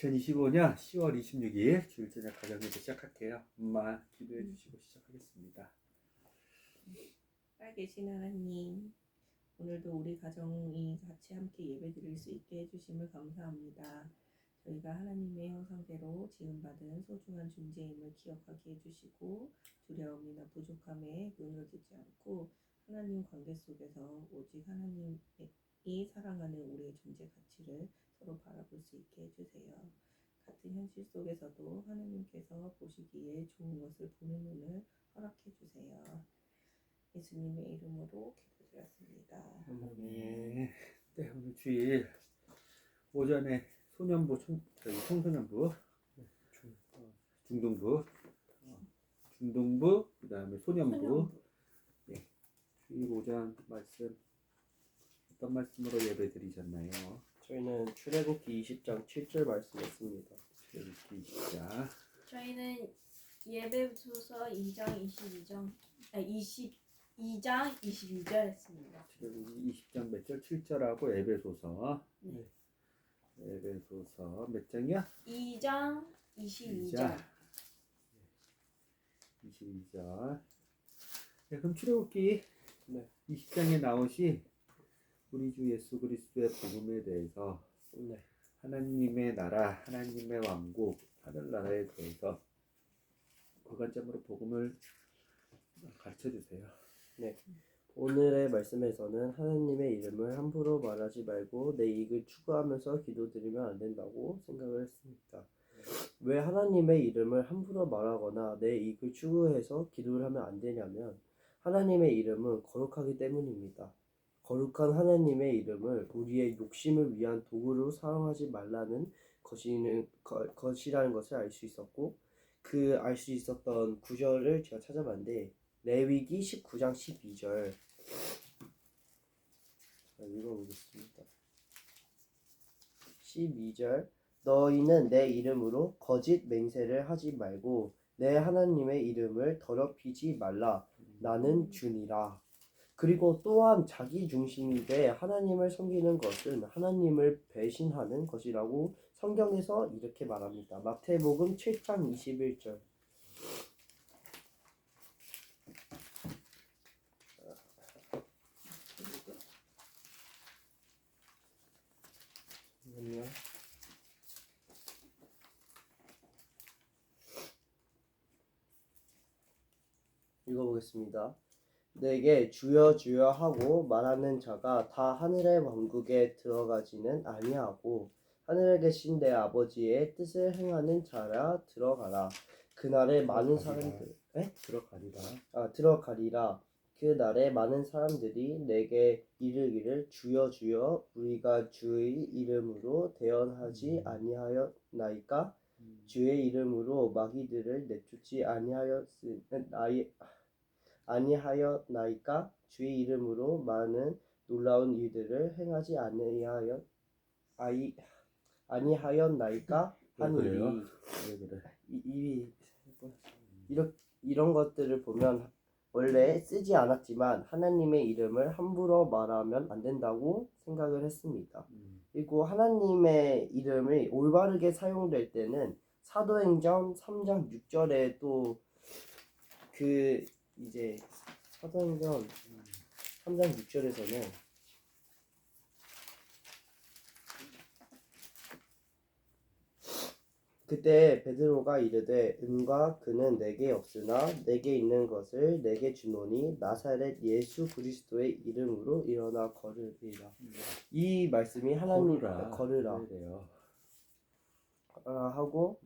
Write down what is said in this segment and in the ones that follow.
2025년 10월 26일 주일 저녁 가정예배 시작할게요. 엄마 기도해 주시고 시작하겠습니다. 살아계신 하나님, 오늘도 우리 가정이 같이 함께 예배드릴 수 있게 해주심을 감사합니다. 저희가 하나님의 형상대로 지음받은 소중한 존재임을 기억하게 해주시고 두려움이나 부족함에 눈을 뜨지 않고 하나님 관계 속에서 오직 하나님이 사랑하는 우리의 존재 가치를 서로 바라볼 수 있게 해주세요. 같은 현실 속에서도 하나님께서 보시기에 좋은 것을 보는 눈을 허락해 주세요. 예수님의 이름으로 기도드렸습니다. 네, 오늘 주일 오전에 소년부, 청소년부, 중등부, 그 다음에 소년부. 네, 주일 오전 말씀 어떤 말씀으로 예배 드리셨나요? 저희는 출애굽기 20장 7절 말씀했습니다. 출애굽기 20장. 저희는 예배소서 2장 22절 했습니다. 출애굽기 20장 몇 절? 7절하고 에베소서. 네. 에베소서 몇 장이야? 2장 22절. 22절. 네, 그럼 출애굽기 20장에 나오시 우리 주 예수 그리스도의 복음에 대해서 하나님의 나라, 하나님의 왕국, 하늘나라에 대해서 고관점으로 복음을 가르쳐 주세요. 네. 오늘의 말씀에서는 하나님의 이름을 함부로 말하지 말고 내 이익을 추구하면서 기도드리면 안 된다고 생각을 했습니다. 왜 하나님의 이름을 함부로 말하거나 내 이익을 추구해서 기도를 하면 안 되냐면 하나님의 이름은 거룩하기 때문입니다. 거룩한 하나님의 이름을 우리의 욕심을 위한 도구로 사용하지 말라는 것이라는 것을 알 수 있었고, 그 알 수 있었던 구절을 제가 찾아봤는데 레위기 19장 12절 읽어보겠습니다. 12절 너희는 내 이름으로 거짓 맹세를 하지 말고 내 하나님의 이름을 더럽히지 말라. 나는 주니라. 그리고 또한 자기 중심이 돼 하나님을 섬기는 것은 하나님을 배신하는 것이라고 성경에서 이렇게 말합니다. 마태복음 7장 21절. 읽어보겠습니다. 내게 주여 주여 하고 말하는 자가 다 하늘의 왕국에 들어가지는 아니하고 하늘에 계신 내 아버지의 뜻을 행하는 자라 들어가라. 그날에 많은 사람들 들어가리라. 그날에 많은 사람들이 내게 이르기를 주여 주여 우리가 주의 이름으로 대언하지 아니하였나이까? 주의 이름으로 마귀들을 내쫓지 아니하였나이까? 주의 이름으로 많은 놀라운 일들을 행하지 아니하였나이까? 하니리. 이런 것들을 보면 원래 쓰지 않았지만 하나님의 이름을 함부로 말하면 안 된다고 생각을 했습니다. 그리고 하나님의 이름이 올바르게 사용될 때는 사도행전 3장 6절에 또 사도행전 3장 6절에서는 그때 베드로가 이르되 은과 금은 내게 없으나 내게 있는 것을 내게 주노니 나사렛 예수 그리스도의 이름으로 일어나 걸으리라. 이 말씀이 하나님 걸으라 하고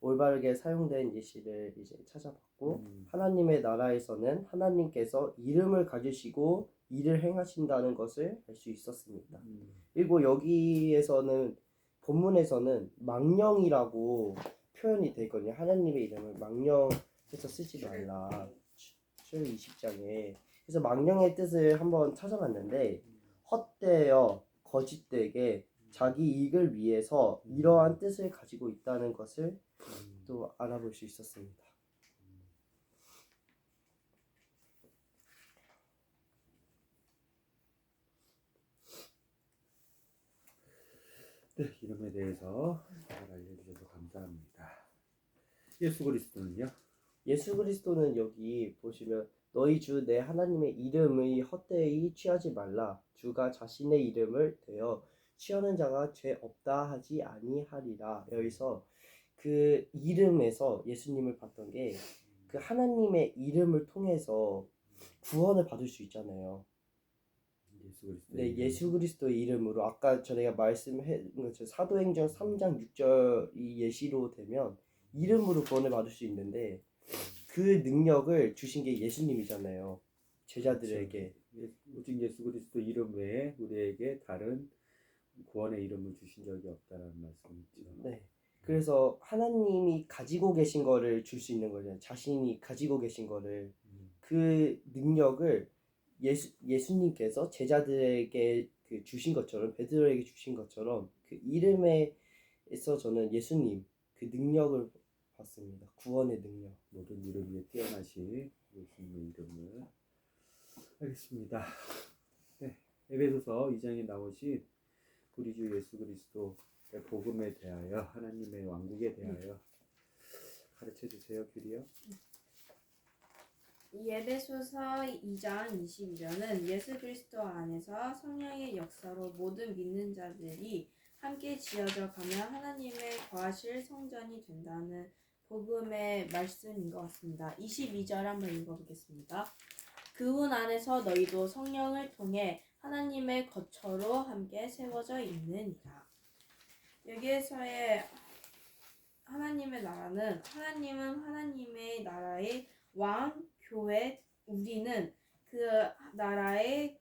올바르게 사용된 예시를 찾아봤고 하나님의 나라에서는 하나님께서 이름을 가지시고 일을 행하신다는 것을 알 수 있었습니다. 그리고 여기에서는 본문에서는 망령이라고 표현이 되어 있거든요. 하나님의 이름을 망령해서 쓰지 말라. 출애굽기 20장에. 그래서 망령의 뜻을 한번 찾아봤는데 헛되어 거짓되게 자기 이익을 위해서 이러한 뜻을 가지고 있다는 것을 또 알아볼 수 있었습니다. 네, 이름에 대해서 잘 알려주셨습니다. 예수 그리스도는요? 예수 그리스도는 여기 보시면 너희 주 내 하나님의 이름의 헛되이 취하지 말라. 주가 자신의 이름을 대어 취하는 자가 죄 없다 하지 아니하리라. 여기서 그 이름에서 예수님을 봤던 게 그 하나님의 이름을 통해서 구원을 받을 수 있잖아요. 예수 그리스도. 네, 예수 그리스도의 이름으로 아까 저희가 말씀한 것처럼 사도행전 3장 6절이 예시로 되면 이름으로 구원을 받을 수 있는데 그 능력을 주신 게 예수님이잖아요. 제자들에게. 오직 예수 그리스도 이름 외에 우리에게 다른 구원의 이름을 주신 적이 없다는 말씀이죠. 네. 그래서 하나님이 가지고 계신 거를 줄 수 있는 거잖아요. 자신이 가지고 계신 거를 그 능력을 예수님께서 제자들에게 그 주신 것처럼 베드로에게 주신 것처럼 그 이름에서 저는 예수님 그 능력을 봤습니다. 구원의 능력. 모든 이름 위에 뛰어나신 예수님의 이름을. 알겠습니다. 네, 에베소서 2장에 나오신 우리 주 예수 그리스도의 복음에 대하여 하나님의 왕국에 대하여 가르쳐 주세요, 규리요. 예배소서 2장 22절은 예수 그리스도 안에서 성령의 역사로 모든 믿는 자들이 함께 지어져 가며 하나님의 거하실 성전이 된다는 복음의 말씀인 것 같습니다. 22절 한번 읽어보겠습니다. 그분 안에서 너희도 성령을 통해 하나님의 거처로 함께 세워져 있느니라. 여기에서의 하나님의 나라는 하나님은 하나님의 나라의 왕, 교회, 우리는 그 나라에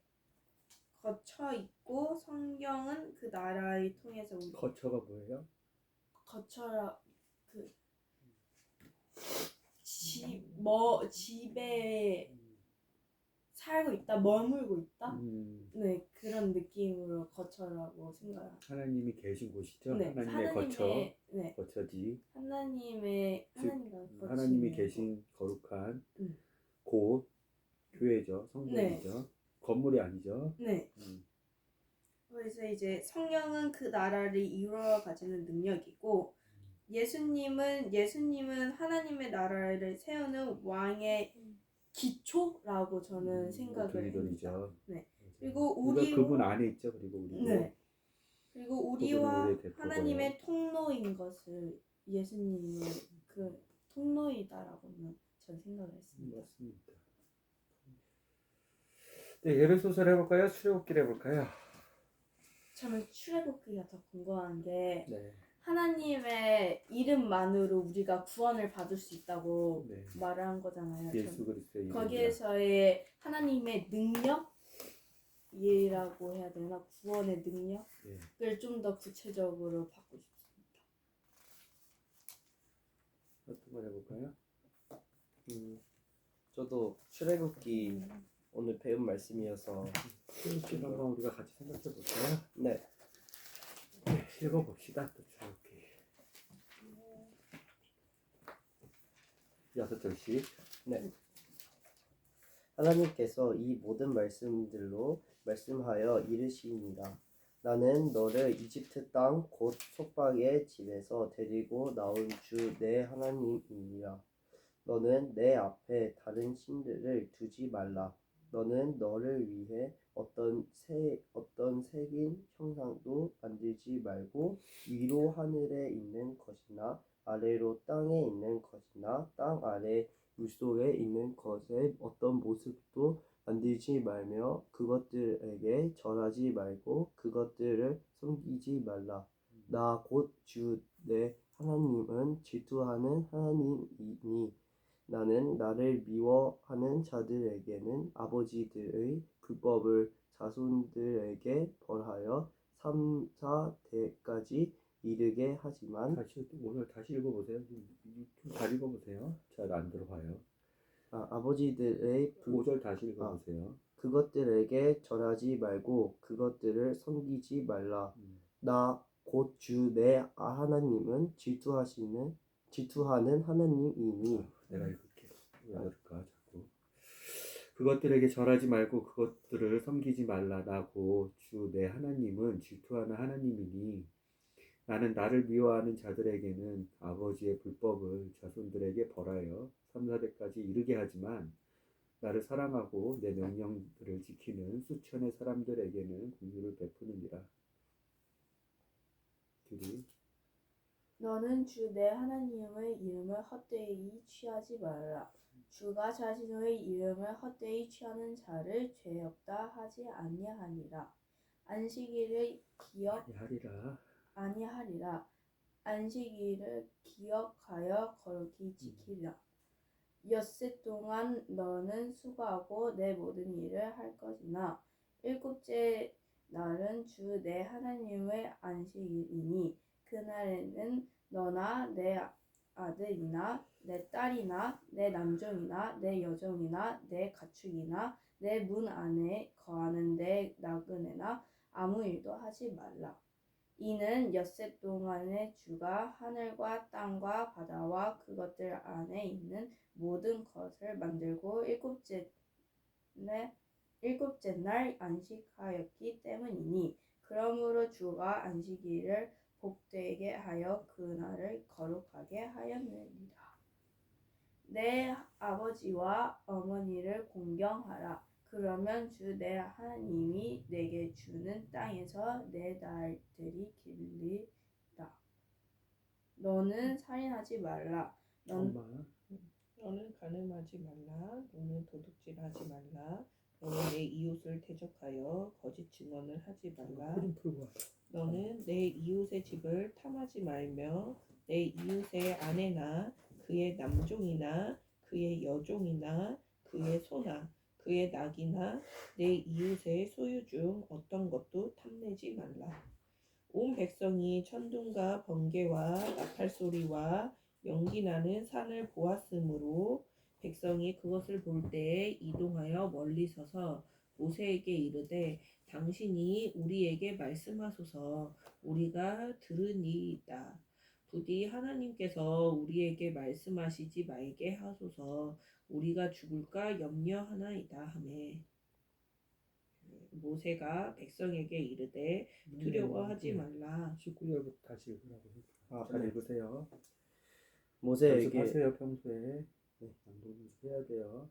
거쳐 있고 성경은 그 나라를 통해서 우리 거처가 뭐예요? 거쳐라 그 집에 살고 있다, 머물고 있다. 네, 그런 느낌으로 거처라고 생각해요. 하나님이 계신 곳이죠. 네, 하나님의 거처, 네, 거처지. 하나님이 계신 거룩한 곳, 교회죠, 성전이죠. 네. 건물이 아니죠. 네. 그래서 이제 성령은 그 나라를 이루어 가지는 능력이고 예수님은 하나님의 나라를 세우는 왕의 기초라고 저는 생각을 합니다. 네. 그리고 우리가 그분 안에 있죠. 그리고 우리도. 네. 그리고 우리와 우리의 대표고요. 하나님의 통로인 것을 예수님은 그 통로이다라고는 전 생각을 했습니다. 맞습니다. 네, 예배소설 해볼까요? 출애굽기를 해볼까요? 저는 출애굽기가 더 궁금한 게 네. 하나님의 이름만으로 우리가 구원을 받을 수 있다고 네. 말을 한 거잖아요. 예수 그리스도의 이름. 거기에서의 하나님의 능력이라고 해야 되나? 구원의 능력을 좀 더 구체적으로 받고 싶습니다. 어떤 걸 해볼까요? 저도 출애굽기 오늘 배운 말씀이어서 출애굽기 한번 우리가 같이 생각해 볼까요? 네. 읽어봅시다. 또 출애굽기 6절씩. 네. 하나님께서 이 모든 말씀들로 말씀하여 이르시니라. 나는 너를 이집트 땅 곧 속박의 집에서 데리고 나온 주 내 하나님이니라. 너는 내 앞에 다른 신들을 두지 말라. 너는 너를 위해 어떤 색인 형상도 만들지 말고 위로 하늘에 있는 것이나 아래로 땅에 있는 것이나 땅 아래 물속에 있는 것의 어떤 모습도 만들지 말며 그것들에게 절하지 말고 그것들을 섬기지 말라. 나 곧 주 내 하나님은 질투하는 하나님이니 나는 나를 미워하는 자들에게는 아버지들의 불법을 자손들에게 벌하여 3, 4대까지 이르게 하지만 오늘 다시 읽어보세요. 좀 잘 읽어보세요. 잘 안 들어봐요. 아버지들의 5절 다시 읽어보세요. 그것들에게 절하지 말고 그것들을 섬기지 말라. 나 곧 주 내 하나님은 질투하는 하나님이니. 내가 읽을게. 왜 그럴까 자꾸. 그것들에게 절하지 말고 그것들을 섬기지 말라. 나 곧 주 내 하나님은 질투하는 하나님이니 나는 나를 미워하는 자들에게는 아버지의 불법을 자손들에게 벌하여 3, 4대까지 이르게 하지만 나를 사랑하고 내 명령들을 지키는 수천의 사람들에게는 공유를 베푸느니라. 둘이 너는 주 내 하나님의 이름을 헛되이 취하지 말라. 주가 자신의 이름을 헛되이 취하는 자를 죄 없다 하지 아니하니라. 안식일을 아니하리라. 안식일을 기억하여 거룩히 지키라. 엿새 동안 너는 수고하고 내 모든 일을 할 것이나 일곱째 날은 주 내 하나님의 안식일이니 그날에는 너나 내 아들이나 내 딸이나 내 남종이나 내 여종이나 내 가축이나 내 문 안에 거하는 내 나그네나 아무 일도 하지 말라. 이는 엿새 동안에 주가 하늘과 땅과 바다와 그것들 안에 있는 모든 것을 만들고 일곱째 날 안식하였기 때문이니 그러므로 주가 안식일을 복되게 하여 그날을 거룩하게 하였느니라. 내 아버지와 어머니를 공경하라. 그러면 주 내 하나님이 내게 주는 땅에서 내 날들이 길리라. 너는 살인하지 말라. 엄마 너는 간음하지 말라. 너는 도둑질하지 말라. 너는 내 이웃을 대적하여 거짓 증언을 하지 말라. 흐름 풀고 와. 너는 내 이웃의 집을 탐하지 말며 내 이웃의 아내나 그의 남종이나 그의 여종이나 그의 소나 그의 낙이나 내 이웃의 소유 중 어떤 것도 탐내지 말라. 온 백성이 천둥과 번개와 나팔 소리와 연기 나는 산을 보았으므로 백성이 그것을 볼 때에 이동하여 멀리 서서 모세에게 이르되 당신이 우리에게 말씀하소서 우리가 들으니이다. 부디 하나님께서 우리에게 말씀하시지 말게 하소서 우리가 죽을까 염려하나이다 하매 모세가 백성에게 이르되 두려워하지 말라. 19절부터 다시 읽으라고 해요. 아, 잘 네. 읽으세요. 모세에게 연습하세요 평소에. 네. 양도는 해야 돼요.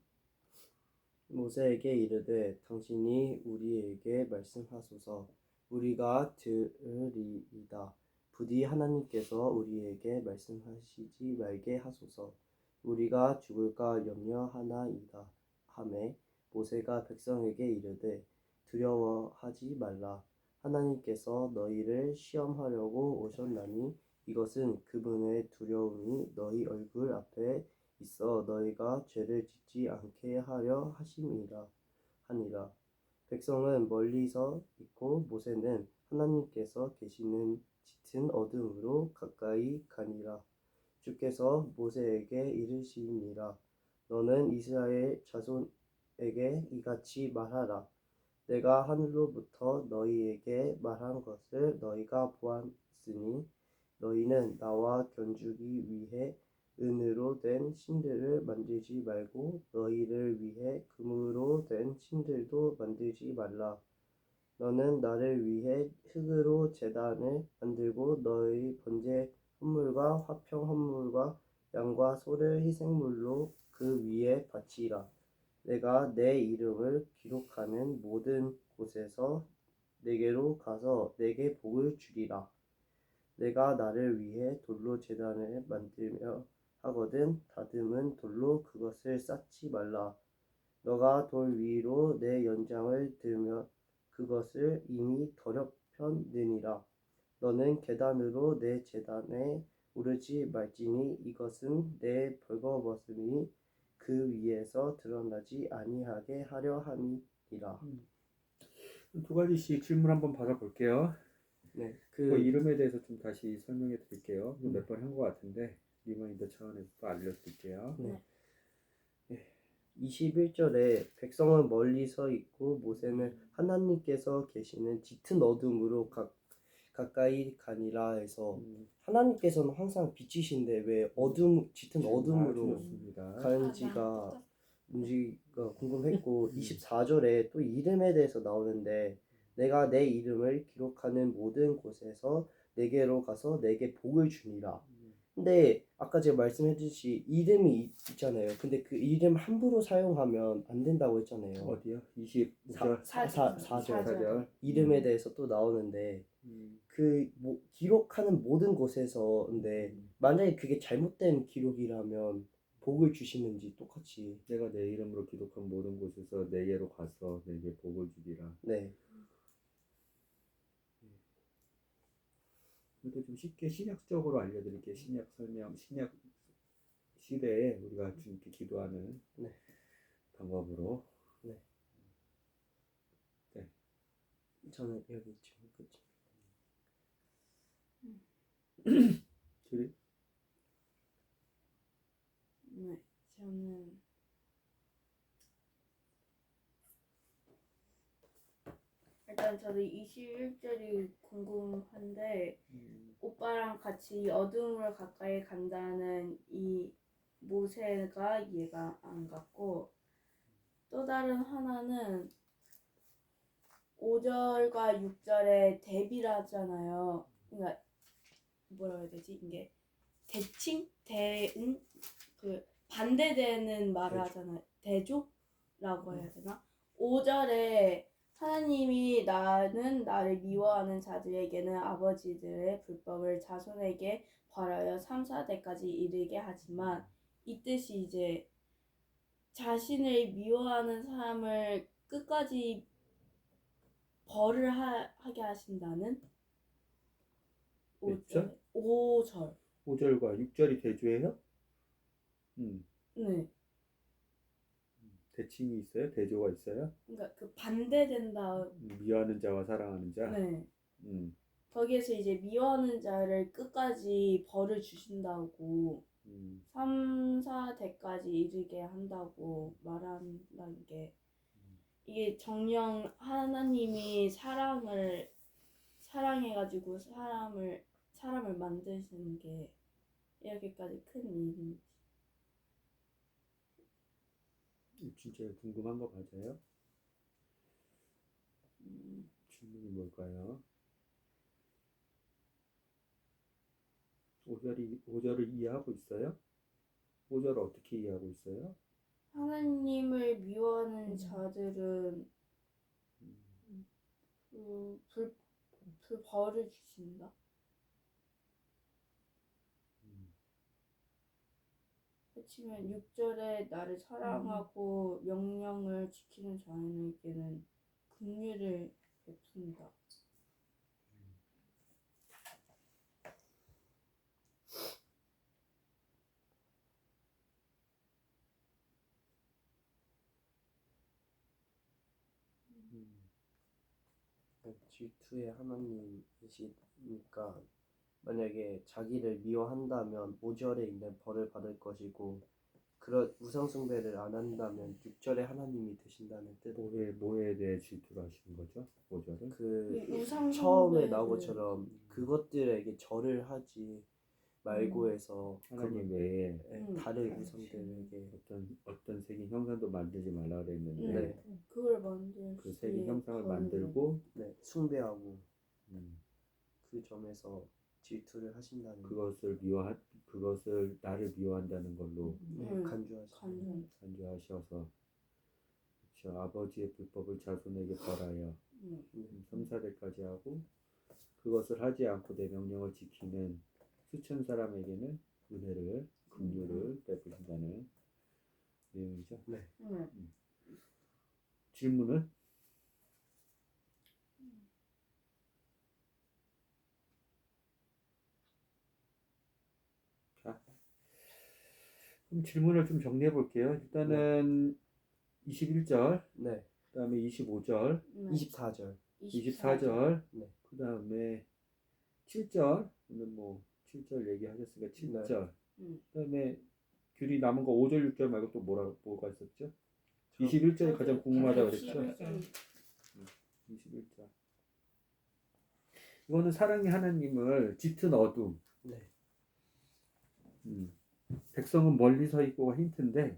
모세에게 이르되 당신이 우리에게 말씀하소서 우리가 들으리이다. 부디 하나님께서 우리에게 말씀하시지 말게 하소서 우리가 죽을까 염려하나이다 하매 모세가 백성에게 이르되 두려워하지 말라. 하나님께서 너희를 시험하려고 오셨나니 이것은 그분의 두려움이 너희 얼굴 앞에 있어 너희가 죄를 짓지 않게 하려 하심이라 하니라. 백성은 멀리서 있고 모세는 하나님께서 계시는 짙은 어둠으로 가까이 가니라. 주께서 모세에게 이르시니라. 너는 이스라엘 자손에게 이같이 말하라. 내가 하늘로부터 너희에게 말한 것을 너희가 보았으니 너희는 나와 견주기 위해 은으로 된 신들을 만들지 말고 너희를 위해 금으로 된 신들도 만들지 말라. 너는 나를 위해 흙으로 제단을 만들고 너희 번제 헌물과 화평 헌물과 양과 소를 희생물로 그 위에 바치라. 내가 내 이름을 기록하는 모든 곳에서 내게로 가서 내게 복을 주리라. 내가 나를 위해 돌로 제단을 만들며 하거든 다듬은 돌로 그것을 쌓지 말라. 너가 돌 위로 내 연장을 들면 그것을 이미 더럽혔느니라. 너는 계단으로 내 제단에 오르지 말지니 이것은 내 벌거벗음이 그 위에서 드러나지 아니하게 하려 함이니라. 두 가지씩 질문 한번 받아볼게요. 네, 그 이름에 대해서 좀 다시 설명해 드릴게요. 몇 번 한 것 같은데 리마인더 차원에서 또 알려드릴게요. 네. 21절에 백성은 멀리 서 있고 모세는 하나님께서 계시는 짙은 어둠으로 가까이 가니라 해서 하나님께서는 항상 빛이신데 왜 짙은 어둠으로 가는지가 궁금했고 24절에 또 이름에 대해서 나오는데 내가 내 이름을 기록하는 모든 곳에서 내게로 가서 내게 복을 주니라. 근데 아까 제가 말씀해주신 이름이 있잖아요. 근데 그 이름 함부로 사용하면 안 된다고 했잖아요. 어디요? 25절. 4절 이름에 대해서 또 나오는데 그 기록하는 모든 곳에서 근데 만약에 그게 잘못된 기록이라면 복을 주시는지 똑같이 내가 내 이름으로 기록한 모든 곳에서 내게로 가서 내게 복을 주리라. 네. 그래도 좀 쉽게 신약적으로 알려드릴게요. 신약 설명, 신약 시대에 우리가 주님께 기도하는 네. 방법으로. 저는 여기 지금 끝. 줄이? 네, 저는 일단 저도 21절이 궁금한데 오빠랑 같이 어둠으로 가까이 간다는 이 모세가 이해가 안 갔고 또 다른 하나는 5절과 6절에 대비라잖아요. 그러니까 뭐라 해야 되지? 이게 대칭? 대응? 그 반대되는 말을 하잖아요. 대조라고 해야 되나? 5절에 하나님이 나는 나를 미워하는 자들에게는 아버지들의 불법을 자손에게 벌하여 3, 4대까지 이르게 하지만 이 뜻이 이제 자신을 미워하는 사람을 끝까지 벌을 하게 하신다는 몇 절? 5절. 5절과 6절이 대조예요? 네. 대칭이 있어요? 대조가 있어요? 그러니까 그 반대된다. 미워하는 자와 사랑하는 자. 네. 음, 거기에서 이제 미워하는 자를 끝까지 벌을 주신다고 3, 4대까지 이르게 한다고 말한다는 게 이게 정녕 하나님이 사랑해가지고 사람을 만드시는 게 이렇게까지 큰 일인지. 진짜 궁금한 거 맞아요? 질문이 뭘까요? 5절을 이해하고 있어요? 5절을 어떻게 이해하고 있어요? 하나님을 미워하는 자들은 벌을 주신다. 그치만 6절에 나를 사랑하고 명령을 지키는 자에게는 긍휼을 베푼다. G2의 하나님이시니까 만약에 자기를 미워한다면 5절에 있는 벌을 받을 것이고 그런 우상숭배를 안 한다면 6절에 하나님이 되신다는 뜻. 뭐에 대해 질투를 하시는 거죠? 5절은? 그 우상숭배를- 처음에 나온 것처럼 그것들에게 절을 하지 말고 해서 하나님 외에 다른 우상들에게 어떤 색인 형상도 만들지 말라 그랬는데 네. 그걸 만들 그 색인 형상을 만들고 숭배하고 그 점에서 질투를 하신다는 그것을 나를 미워한다는 걸로 간주하셔서 그렇죠. 아버지의 불법을 자손에게 벌하여 3, 4대까지 하고 그것을 하지 않고 내 명령을 지키는 수천 사람에게는 은혜를 긍휼을 베푸신다는 내용이죠. 네. 질문은? 자, 그럼 질문을 좀 정리해 볼게요. 일단은 21절, 네. 그 다음에 25절, 24절. 24절, 네. 그 다음에 7절, 오늘 뭐 7절 얘기하셨으니까 7절, 그 다음에 귤이 남은 거 5절, 6절 말고 또 뭐가 있었죠? 21절이 가장 궁금하다고 그랬죠? 21절. 이거는 사랑의 하나님을 짙은 어둠. 네. 백성은 멀리 서 있고가 힌트인데,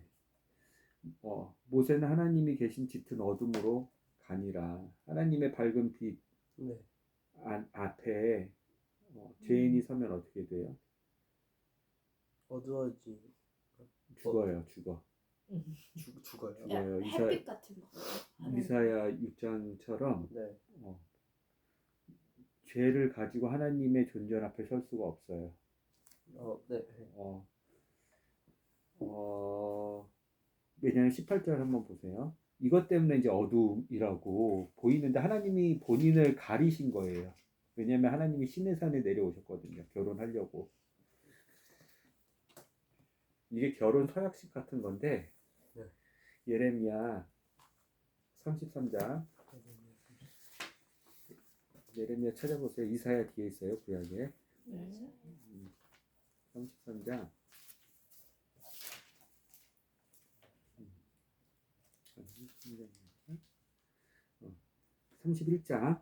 모세는 하나님이 계신 짙은 어둠으로 가니라. 하나님의 밝은 빛 네. 앞에 죄인이 서면 어떻게 돼요? 어두워지 죽어요. 죽어. 죽어요. 야, 죽어요. 햇빛 같은 거. 이사야 6장처럼 네. 죄를 가지고 하나님의 존전 앞에 설 수가 없어요. 네. 왜냐하면 18절 한번 보세요. 이것 때문에 이제 어둠이라고 보이는데 하나님이 본인을 가리신 거예요. 왜냐하면 하나님이 시내산에 내려오셨거든요. 결혼하려고. 이게 결혼 서약식 같은 건데 네. 예레미야 33장 예레미야 찾아보세요. 이사야 뒤에 있어요. 구약에. 네. 33장 31장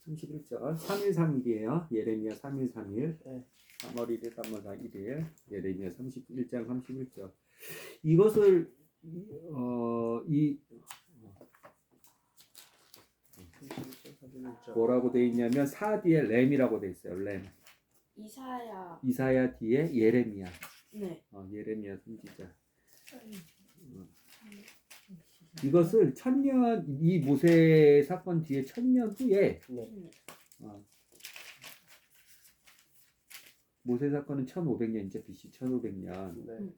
31절 3일 예레미야 3일 3일 네. 3월 1일 3월 1일 예레미야 31장 31절 이것을 뭐라고 돼 있냐면 사 뒤에 램이라고 돼 있어요. 램. 이사야. 이사야 뒤에 예레미야. 네. 예레미야 선지자. 이것을 이 모세 사건 뒤에 1000년 후에 네. 모세 사건은 1500년이죠. BC 1500년. 네.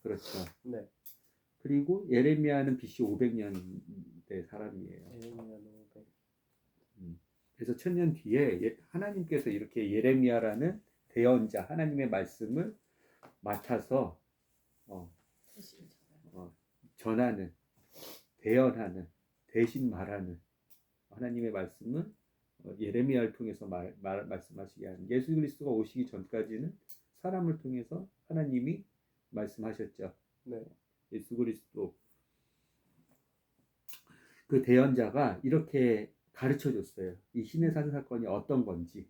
그렇죠. 네. 그리고 예레미야는 BC 500년대 사람이에요. 그래서 1000년 뒤에 하나님께서 이렇게 예레미야라는 대언자 하나님의 말씀을 맡아서 전하는 대언하는 대신 말하는 하나님의 말씀을 예레미야를 통해서 말씀하시게 하는 예수 그리스도가 오시기 전까지는 사람을 통해서 하나님이 말씀하셨죠. 네. 예수 그리스도 그 대언자가 이렇게 가르쳐 줬어요. 이 시내산 사건이 어떤 건지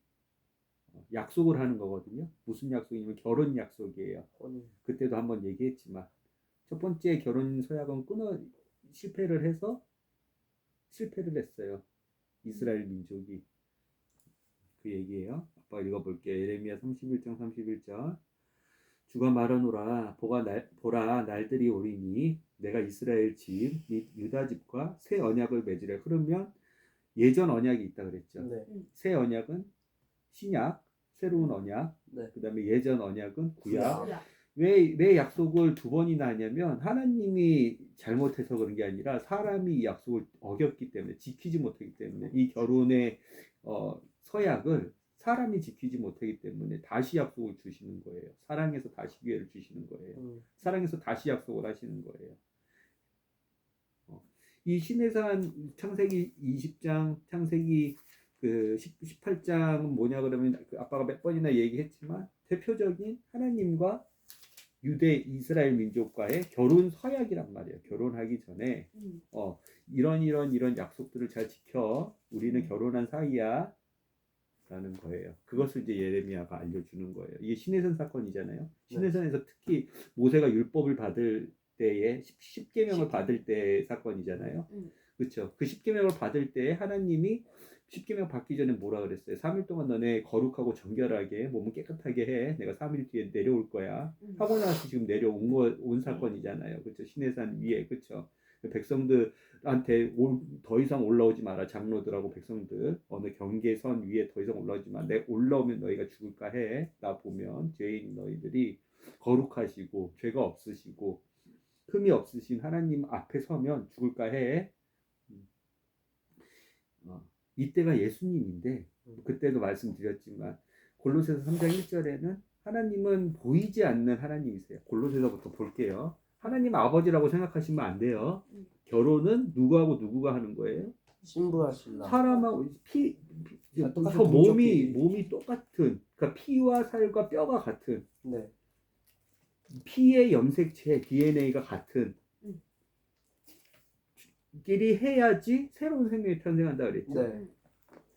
약속을 하는 거거든요. 무슨 약속이냐면 결혼 약속이에요. 그때도 한번 얘기했지만 첫 번째 결혼 서약은 실패를 했어요. 이스라엘 민족이 그 얘기예요. 아빠 읽어볼게요. 예레미야 31장 31절 주가 말하노라 보라 날들이 오리니 내가 이스라엘 집 및 유다 집과 새 언약을 맺으려 흐르면 예전 언약이 있다 그랬죠. 네. 새 언약은 신약, 새로운 언약, 네. 그 다음에 예전 언약은 구약. 구약. 왜 약속을 두 번이나 하냐면 하나님이 잘못해서 그런 게 아니라 사람이 이 약속을 어겼기 때문에 지키지 못하기 때문에 이 결혼의 서약을 사람이 지키지 못하기 때문에 다시 약속을 주시는 거예요. 사랑해서 다시 기회를 주시는 거예요. 사랑해서 다시 약속을 하시는 거예요. 이 시내산 창세기 20장, 창세기 그 18장은 뭐냐 그러면 아빠가 몇 번이나 얘기했지만 대표적인 하나님과 이스라엘 민족과의 결혼 서약이란 말이에요. 결혼하기 전에 이런 약속들을 잘 지켜 우리는 결혼한 사이야 라는 거예요. 그것을 이제 예레미야가 알려주는 거예요. 이게 시내산 사건이잖아요. 시내산에서 특히 모세가 율법을 받을 때에 10계명을 받을 때 사건이잖아요. 그렇죠. 그 10계명을 받을 때 하나님이 10계명 받기 전에 뭐라 그랬어요? 3일 동안 너네 거룩하고 정결하게 몸을 깨끗하게 해. 내가 3일 뒤에 내려올 거야. 하고 나서 지금 온 사건이잖아요. 그렇죠. 시내산 위에. 그렇죠. 백성들한테 더 이상 올라오지 마라. 장로들하고 백성들 어느 경계선 위에 더 이상 올라오지 마. 내 올라오면 너희가 죽을까 해. 나 보면 죄인 너희들이 거룩하시고 죄가 없으시고 흠이 없으신 하나님 앞에 서면 죽을까 해. 이때가 예수님인데 그때도 말씀드렸지만 골로새서 3장 1절에는 하나님은 보이지 않는 하나님이세요. 골로새서부터 볼게요. 하나님 아버지라고 생각하시면 안 돼요. 결혼은 누구하고 누구가 하는 거예요? 신부와 신랑. 사람하고 똑같은 몸이 똑같은 그러니까 피와 살과 뼈가 같은 네. 피의 염색체 DNA가 같은 끼리 해야지 새로운 생명이 탄생한다 그랬죠. 네.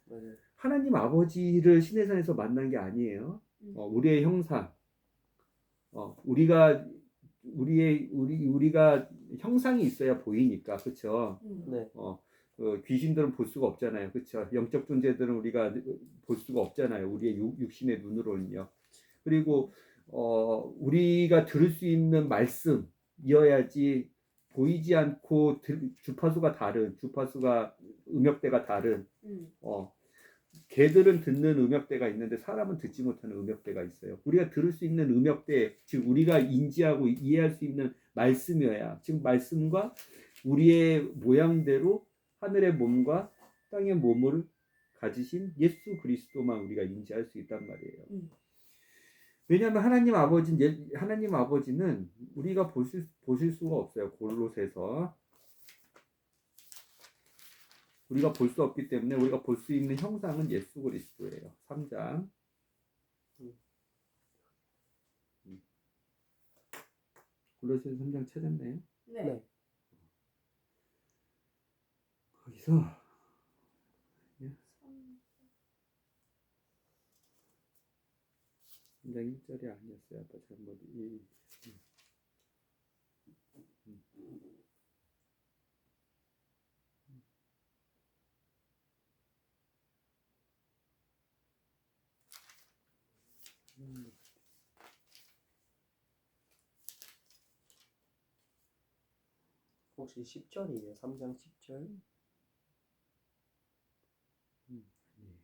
맞아요. 하나님 아버지를 시내산에서 만난 게 아니에요. 우리의 형상, 우리가 형상이 있어야 보이니까, 그렇죠. 네. 귀신들은 볼 수가 없잖아요. 그렇죠? 영적 존재들은 우리가 볼 수가 없잖아요. 우리의 육신의 눈으로는요. 그리고 우리가 들을 수 있는 말씀이어야지 보이지 않고 주파수가 다른 주파수가 음역대가 다른 개들은 듣는 음역대가 있는데 사람은 듣지 못하는 음역대가 있어요. 우리가 들을 수 있는 음역대, 즉 우리가 인지하고 이해할 수 있는 말씀이어야, 즉 말씀과 우리의 모양대로 하늘의 몸과 땅의 몸을 가지신 예수 그리스도만 우리가 인지할 수 있단 말이에요. 왜냐하면 하나님 아버지는 우리가 보실 수가 없어요. 골로새서 우리가 볼 수 없기 때문에 우리가 볼 수 있는 형상은 예수 그리스도예요. 3장 골로새서 3장 찾았나요? 네. 거기서 3장 1절이 아니었어요. 아까 잘못 혹시 10절이에요? 3장 10절? 아니에요.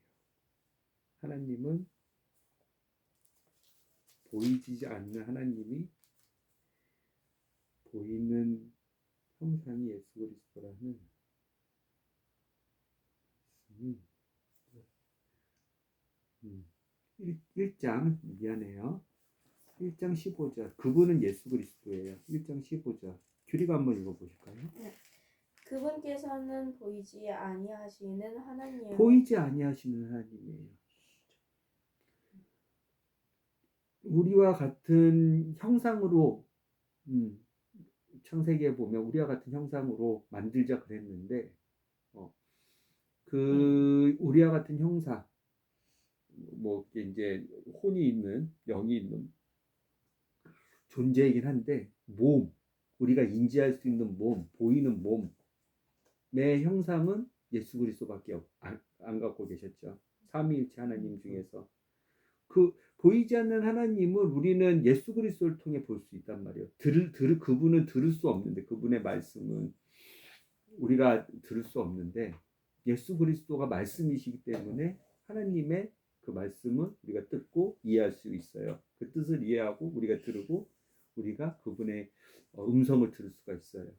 하나님은 보이지 않는 하나님이 보이는 형상이 예수 그리스도라는 1장 미안해요. 1장 15절 그분은 예수 그리스도예요. 1장 15절 규리가 한번 읽어보실까요? 그분께서는 보이지 아니하시는 하나님. 보이지 아니하시는 하나님이에요. 우리와 같은 형상으로 창세기에 보면 우리와 같은 형상으로 만들자 그랬는데 우리와 같은 형상 뭐 이제 혼이 있는 영이 있는 존재이긴 한데 우리가 인지할 수 있는 보이는 몸의 형상은 예수 그리스도밖에 안 갖고 계셨죠. 삼위일체 하나님 중에서 보이지 않는 하나님을 우리는 예수 그리스도를 통해 볼 수 있단 말이에요. 그분은 들을 수 없는데 그분의 말씀은 우리가 들을 수 없는데 예수 그리스도가 말씀이시기 때문에 하나님의 그 말씀은 우리가 듣고 이해할 수 있어요. 그 뜻을 이해하고 우리가 들고 우리가 그분의 음성을 들을 수가 있어요.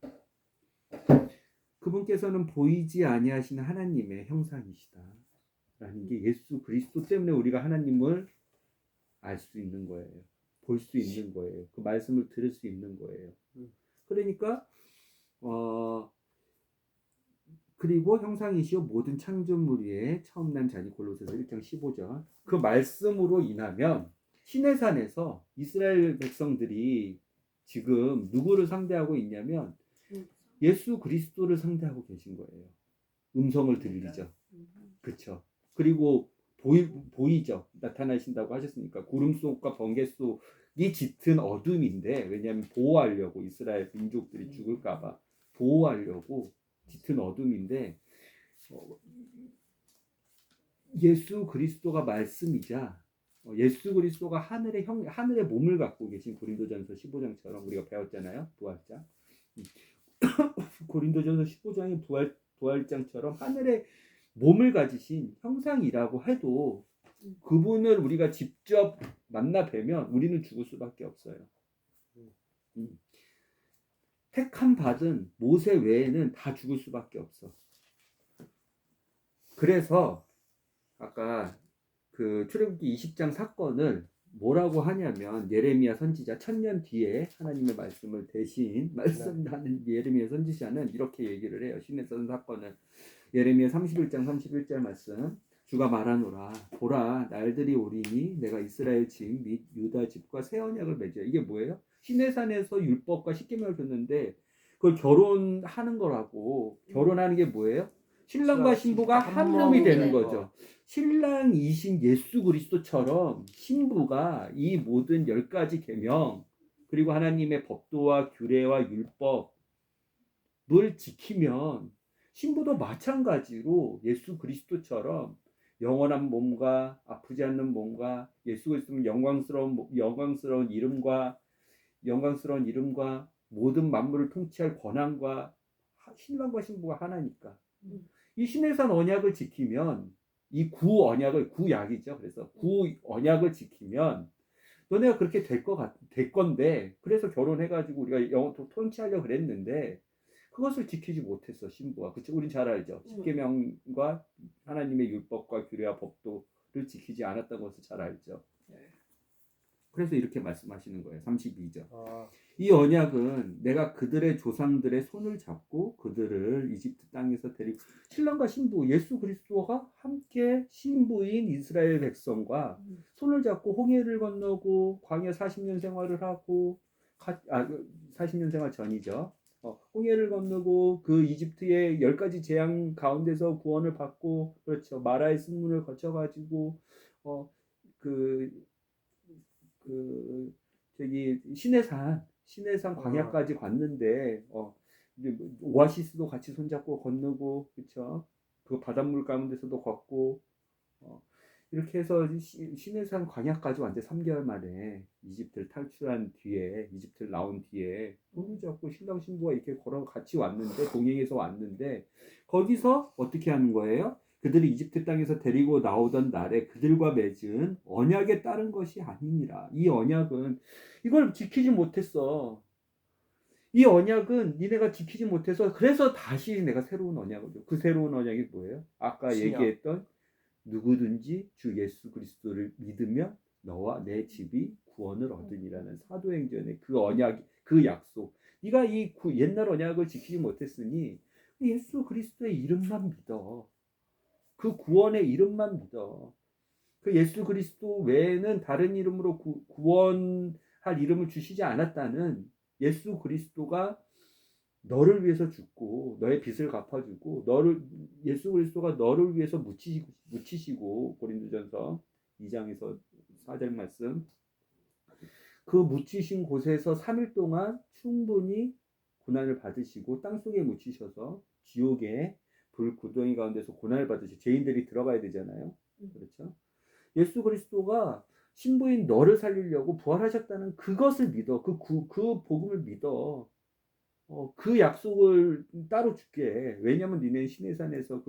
그분께서는 보이지 아니하시는 하나님의 형상이시다라는 게 예수 그리스도 때문에 우리가 하나님을 알 수 있는 거예요. 볼 수 있는 거예요. 그 말씀을 들을 수 있는 거예요. 그러니까 그리고 형상이시오 모든 창조물 위에 처음 난 자니 골로새서 1장 15절 그 말씀으로 인하면 시내산에서 이스라엘 백성들이 지금 누구를 상대하고 있냐면 예수 그리스도를 상대하고 계신 거예요. 음성을 들리죠. 그렇죠. 그리고 보이죠. 나타나신다고 하셨으니까 구름 속과 번개 속이 짙은 어둠인데 왜냐하면 보호하려고 이스라엘 민족들이 죽을까봐 보호하려고 짙은 어둠인데 예수 그리스도가 말씀이자 예수 그리스도가 하늘의 몸을 갖고 계신 고린도전서 15장처럼 우리가 배웠잖아요. 부활장 고린도전서 15장의 부활장처럼 하늘의 몸을 가지신 형상이라고 해도 그분을 우리가 직접 만나 뵈면 우리는 죽을 수밖에 없어요. 택함 받은 모세 외에는 다 죽을 수밖에 없어. 그래서 아까 그 출애굽기 20장 사건을 뭐라고 하냐면 예레미야 선지자 1000년 뒤에 하나님의 말씀을 대신 말씀하는 예레미야 선지자는 이렇게 얘기를 해요. 시내산 사건을 예레미야 31장 31절 말씀 주가 말하노라 보라 날들이 오리니 내가 이스라엘 집 및 유다 집과 새 언약을 맺으라. 이게 뭐예요? 시내산에서 율법과 십계명을 줬는데 그걸 결혼하는 거라고. 결혼하는 게 뭐예요? 신랑과 신부가 한 몸이 되는 거죠. 신랑이신 예수 그리스도처럼 신부가 이 모든 10가지 계명 그리고 하나님의 법도와 규례와 율법을 지키면 신부도 마찬가지로 예수 그리스도처럼 영원한 몸과 아프지 않는 몸과 예수 그리스도는 영광스러운 이름과 모든 만물을 통치할 권한과 신랑과 신부가 하나니까 이 신해산 언약을 지키면 이 구약이죠. 그래서 구언약을 지키면 너네가 그렇게 될 건데 그래서 결혼해가지고 우리가 영원토 통치하려고 그랬는데 그것을 지키지 못했어 신부가. 그치? 우린 잘 알죠. 십계명과 하나님의 율법과 규례와 법도를 지키지 않았던 것을 잘 알죠. 그래서 이렇게 말씀하시는 거예요. 32절. 이 언약은 내가 그들의 조상들의 손을 잡고 그들을 이집트 땅에서 데리고 신랑과 신부 예수 그리스도가 함께 신부인 이스라엘 백성과 손을 잡고 홍해를 건너고 광야 40년 생활을 하고 40년 생활 전이죠. 홍해를 건너고 그 이집트의 10가지 재앙 가운데서 구원을 받고 그렇죠. 마라의 승문을 거쳐가지고 저기 시내산 광야까지 갔는데 이제 오아시스도 같이 손잡고 건너고 그렇죠. 그 바닷물 가운데서도 걷고 이렇게 해서 시내산 광야까지 완전 3개월 만에 이집트를 탈출한 뒤에 이집트를 나온 뒤에 손을 잡고 신랑 신부가 이렇게 걸어 같이 왔는데 동행해서 왔는데 거기서 어떻게 하는 거예요? 그들이 이집트 땅에서 데리고 나오던 날에 그들과 맺은 언약에 따른 것이 아니니라. 이 언약은 이걸 지키지 못했어. 이 언약은 니네가 지키지 못해서 그래서 다시 내가 새로운 언약을 줘. 그 새로운 언약이 뭐예요? 아까 신약. 얘기했던 누구든지 주 예수 그리스도를 믿으면 너와 내 집이 구원을 얻으니라는 사도행전의 그 언약, 그 약속. 네가 이 옛날 언약을 지키지 못했으니 예수 그리스도의 이름만 믿어. 그 구원의 이름만 믿어. 그 예수 그리스도 외에는 다른 이름으로 구원할 이름을 주시지 않았다는 예수 그리스도가 너를 위해서 죽고 너의 빚을 갚아주고 예수 그리스도가 너를 위해서 묻히시고 고린도전서 2장에서 4절 말씀 그 묻히신 곳에서 3일 동안 충분히 고난을 받으시고 땅속에 묻히셔서 지옥의 불구덩이 가운데서 고난을 받으시고 죄인들이 들어가야 되잖아요. 그렇죠? 예수 그리스도가 신부인 너를 살리려고 부활하셨다는 그것을 믿어. 그 복음을 믿어. 그 약속을 따로 줄게. 왜냐면 니네 시내산에서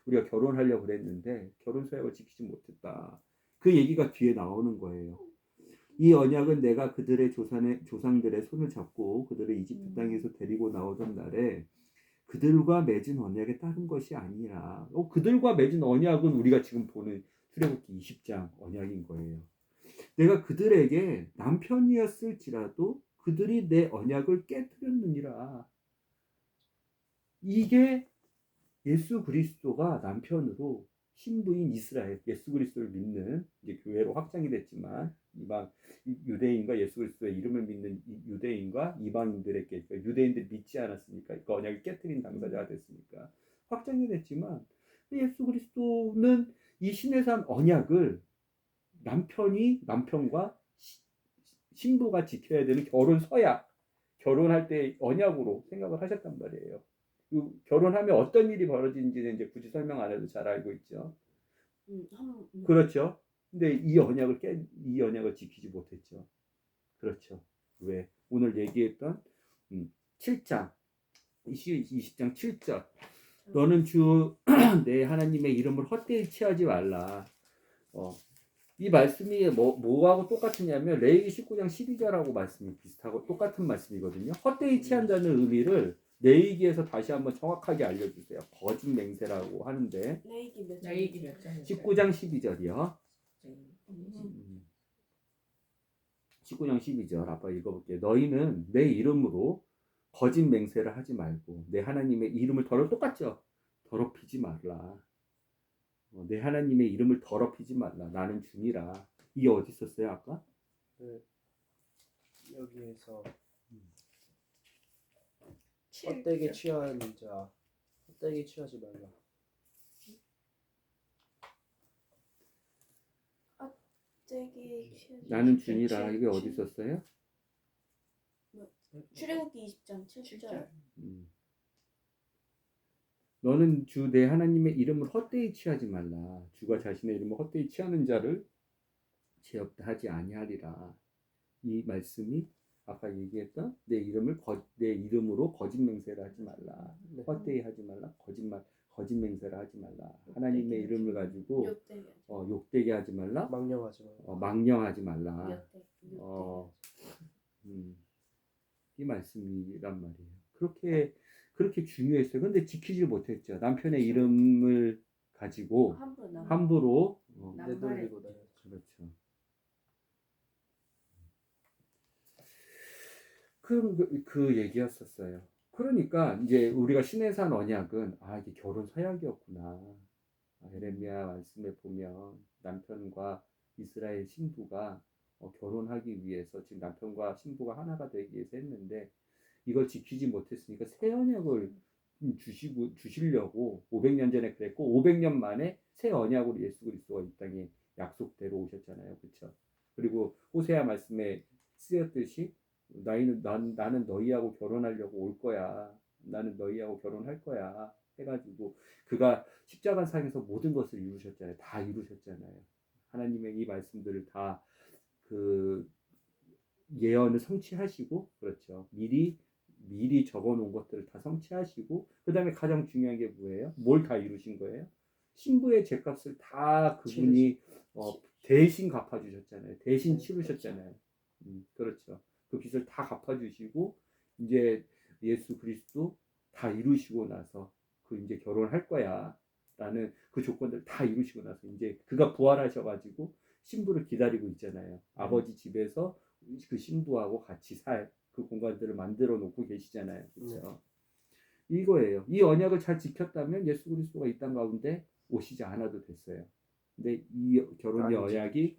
우리가 결혼하려고 그랬는데 결혼 서약을 지키지 못했다. 그 얘기가 뒤에 나오는 거예요. 이 언약은 내가 그들의 조상들의 손을 잡고 그들을 이집트 땅에서 데리고 나오던 날에 그들과 맺은 언약에 따른 것이 아니라 그들과 맺은 언약은 우리가 지금 보는 출애굽기 20장 언약인 거예요. 내가 그들에게 남편이었을지라도 그들이 내 언약을 깨뜨렸느니라. 이게 예수 그리스도가 남편으로 신부인 이스라엘 예수 그리스도를 믿는 이제 교회로 확장이 됐지만 이방 유대인과 예수 그리스도의 이름을 믿는 유대인과 이방인들에게 그러니까 유대인들이 믿지 않았으니까 그 언약을 깨뜨린 당사자가 됐으니까 확장이 됐지만 예수 그리스도는 이 시내산 언약을 남편과 신부가 지켜야 되는 결혼 서약 결혼할 때 언약으로 생각을 하셨단 말이에요. 결혼하면 어떤 일이 벌어지는지는 이제 굳이 설명 안 해도 잘 알고 있죠. 그렇죠. 근데 이 언약을 지키지 못했죠. 그렇죠. 왜? 오늘 얘기했던 7장 20장 7절 너는 주 내 하나님의 이름을 헛되이 취하지 말라. 이 말씀이 뭐하고 똑같으냐면 레위기 19장 12절하고 말씀이 비슷하고 똑같은 말씀이거든요. 헛되이 취한다는 의미를 레위기에서 다시 한번 정확하게 알려주세요. 거짓 맹세라고 하는데 레위기 몇 장이죠? 19장 12절이요. 19장 12절 아빠 읽어볼게요. 너희는 내 이름으로 거짓 맹세를 하지 말고 내 하나님의 이름을 똑같죠? 더럽히지 말라. 내 하나님의 이름을 더럽히지 말라. 나는 주니라. 이게 어디 있었어요 아까? 네. 여기에서 칠. 헛되게 취하는 자 헛되게 취하지 말라. 나는 주니라. 이게 어디 있었어요? 출애굽기 20장 7절. 너는 주 내 하나님의 이름을 헛되이 취하지 말라. 주가 자신의 이름을 헛되이 취하는 자를 죄 없다 하지 아니하리라. 이 말씀이 아까 얘기했던 내 이름으로 거짓 맹세를 하지 말라. 네. 헛되이 하지 말라. 거짓 맹세를 하지 말라. 하나님의 이름을 가지고 욕되게 욕되게 하지 말라. 망령하지 말라. 망령하지 말라. 욕되게 어, 이 말씀이란 말이에요. 그렇게 중요했어요. 근데 지키지 못했죠. 남편의 이름을 가지고 함부로 내돌리고 다녔죠. 그렇죠. 그 얘기였었어요. 그러니까 이제 우리가 신해산 언약은 이게 결혼 서약이었구나. 에레미야 말씀에 보면 남편과 이스라엘 신부가 결혼하기 위해서 지금 남편과 신부가 하나가 되기 위해서 했는데 이걸 지키지 못했으니까 새 언약을 주시려고 500년 전에 그랬고 500년 만에 새 언약으로 예수 그리스도가 이 땅에 약속대로 오셨잖아요. 그렇죠? 그리고 호세아 말씀에 쓰였듯이 나는 너희하고 결혼하려고 올 거야. 나는 너희하고 결혼할 거야. 해가지고 그가 십자가상에서 모든 것을 이루셨잖아요. 다 이루셨잖아요. 하나님의 이 말씀들을 다 그 예언을 성취하시고 그렇죠. 미리 적어놓은 것들을 다 성취하시고 그 다음에 가장 중요한 게 뭐예요? 뭘 다 이루신 거예요? 신부의 죄값을 다 그분이 대신 갚아주셨잖아요. 대신 치르셨잖아요. 그렇죠. 그 빚을 다 갚아주시고 이제 예수 그리스도 다 이루시고 나서 그 이제 결혼할 거야 라는 그 조건들 다 이루시고 나서 이제 그가 부활하셔가지고 신부를 기다리고 있잖아요. 아버지 집에서 그 신부하고 같이 살 그 공간들을 만들어 놓고 계시잖아요. 그렇죠? 이거예요. 이 언약을 잘 지켰다면 예수 그리스도가 이 땅 가운데 오시지 않아도 됐어요. 근데 이 결혼의 언약이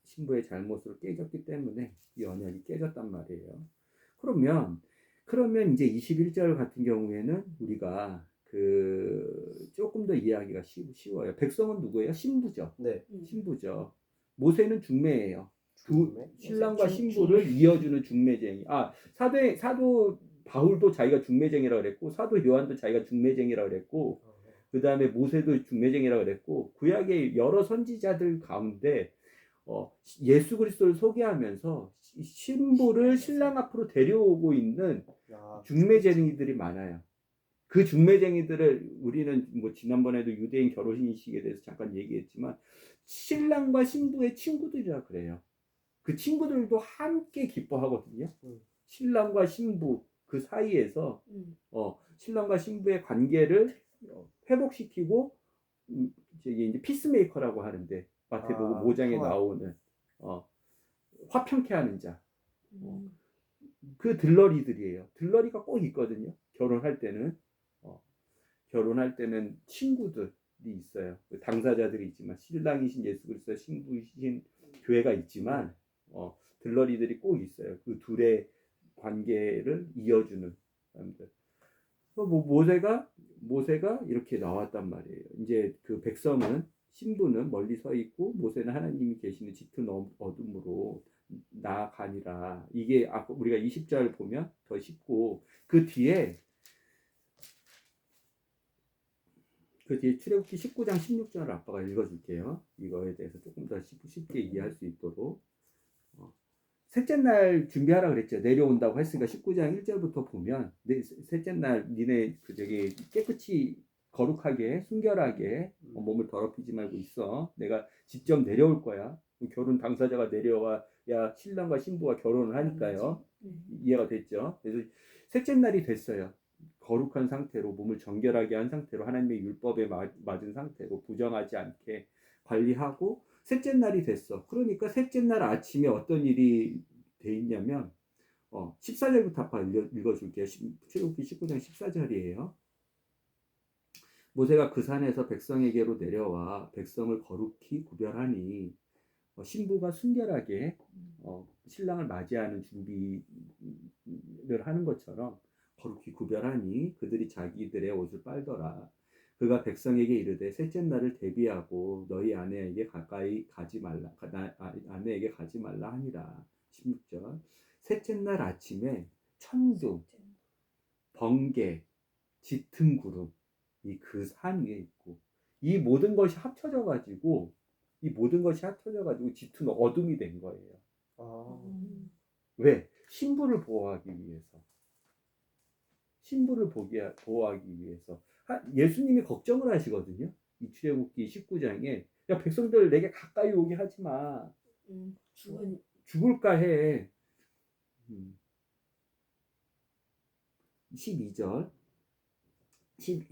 신부의 잘못으로 깨졌기 때문에 이 언약이 깨졌단 말이에요. 그러면 이제 21절 같은 경우에는 우리가 조금 더 이해하기가 쉬워요. 백성은 누구예요? 신부죠. 네. 신부죠. 모세는 중매예요. 중매? 신랑과 신부를 이어주는 중매쟁이. 사도 바울도 자기가 중매쟁이라고 그랬고 사도 요한도 자기가 중매쟁이라고 그랬고 그 다음에 모세도 중매쟁이라고 그랬고 구약의 여러 선지자들 가운데 예수 그리스도를 소개하면서 신부를 신랑 앞으로 데려오고 있는 중매쟁이들이 많아요. 그 중매쟁이들을 우리는 뭐 지난번에도 유대인 결혼식에 대해서 잠깐 얘기했지만 신랑과 신부의 친구들이라 그래요. 그 친구들도 함께 기뻐하거든요. 신랑과 신부 그 사이에서 신랑과 신부의 관계를 회복시키고 이제 피스메이커라고 하는데 마태복음 5장에 나오는 화평케 하는 자. 그 들러리들이에요. 들러리가 꼭 있거든요. 결혼할 때는 친구들이 있어요. 당사자들이 있지만 신랑이신 예수 그리스도 신부이신 교회가 있지만 들러리들이 꼭 있어요. 그 둘의 관계를 이어주는 사람들. 모세가 이렇게 나왔단 말이에요. 이제 그 백성은 신부는 멀리 서 있고 모세는 하나님이 계시는 짙은 어둠으로 나아가니라. 이게 아까 우리가 20절 보면 더 쉽고 그 뒤에 출애굽기 19장 16절을 아빠가 읽어줄게요. 이거에 대해서 조금 더 쉽게 이해할 수 있도록. 셋째 날 준비하라 그랬죠. 내려온다고 했으니까 19장 1절부터 보면 셋째 날 니네 저기 깨끗이 거룩하게 순결하게 몸을 더럽히지 말고 있어. 내가 직접 내려올 거야. 결혼 당사자가 내려와야 신랑과 신부가 결혼을 하니까요. 이해가 됐죠? 그래서 셋째 날이 됐어요. 거룩한 상태로 몸을 정결하게 한 상태로 하나님의 율법에 맞은 상태로 부정하지 않게 관리하고 셋째 날이 됐어. 그러니까 셋째 날 아침에 어떤 일이 돼 있냐면 14절부터 아빠 읽어줄게요. 출애굽기 19장 14절이에요. 모세가 그 산에서 백성에게로 내려와 백성을 거룩히 구별하니 신부가 순결하게 신랑을 맞이하는 준비를 하는 것처럼 거룩히 구별하니 그들이 자기들의 옷을 빨더라. 그가 백성에게 이르되 셋째 날을 대비하고 너희 아내에게 가지 말라 하니라. 16절 셋째 날 아침에 천둥, 번개, 짙은 구름, 이 그 산 위에 있고, 이 모든 것이 합쳐져 가지고 짙은 어둠이 된 거예요. 아, 왜? 신부를 보호하기 위해서. 보호하기 위해서. 예수님이 걱정을 하시거든요. 이 출애굽기 19장에 야 백성들 내게 가까이 오게 하지 마. 죽은 죽을까 해. 12절.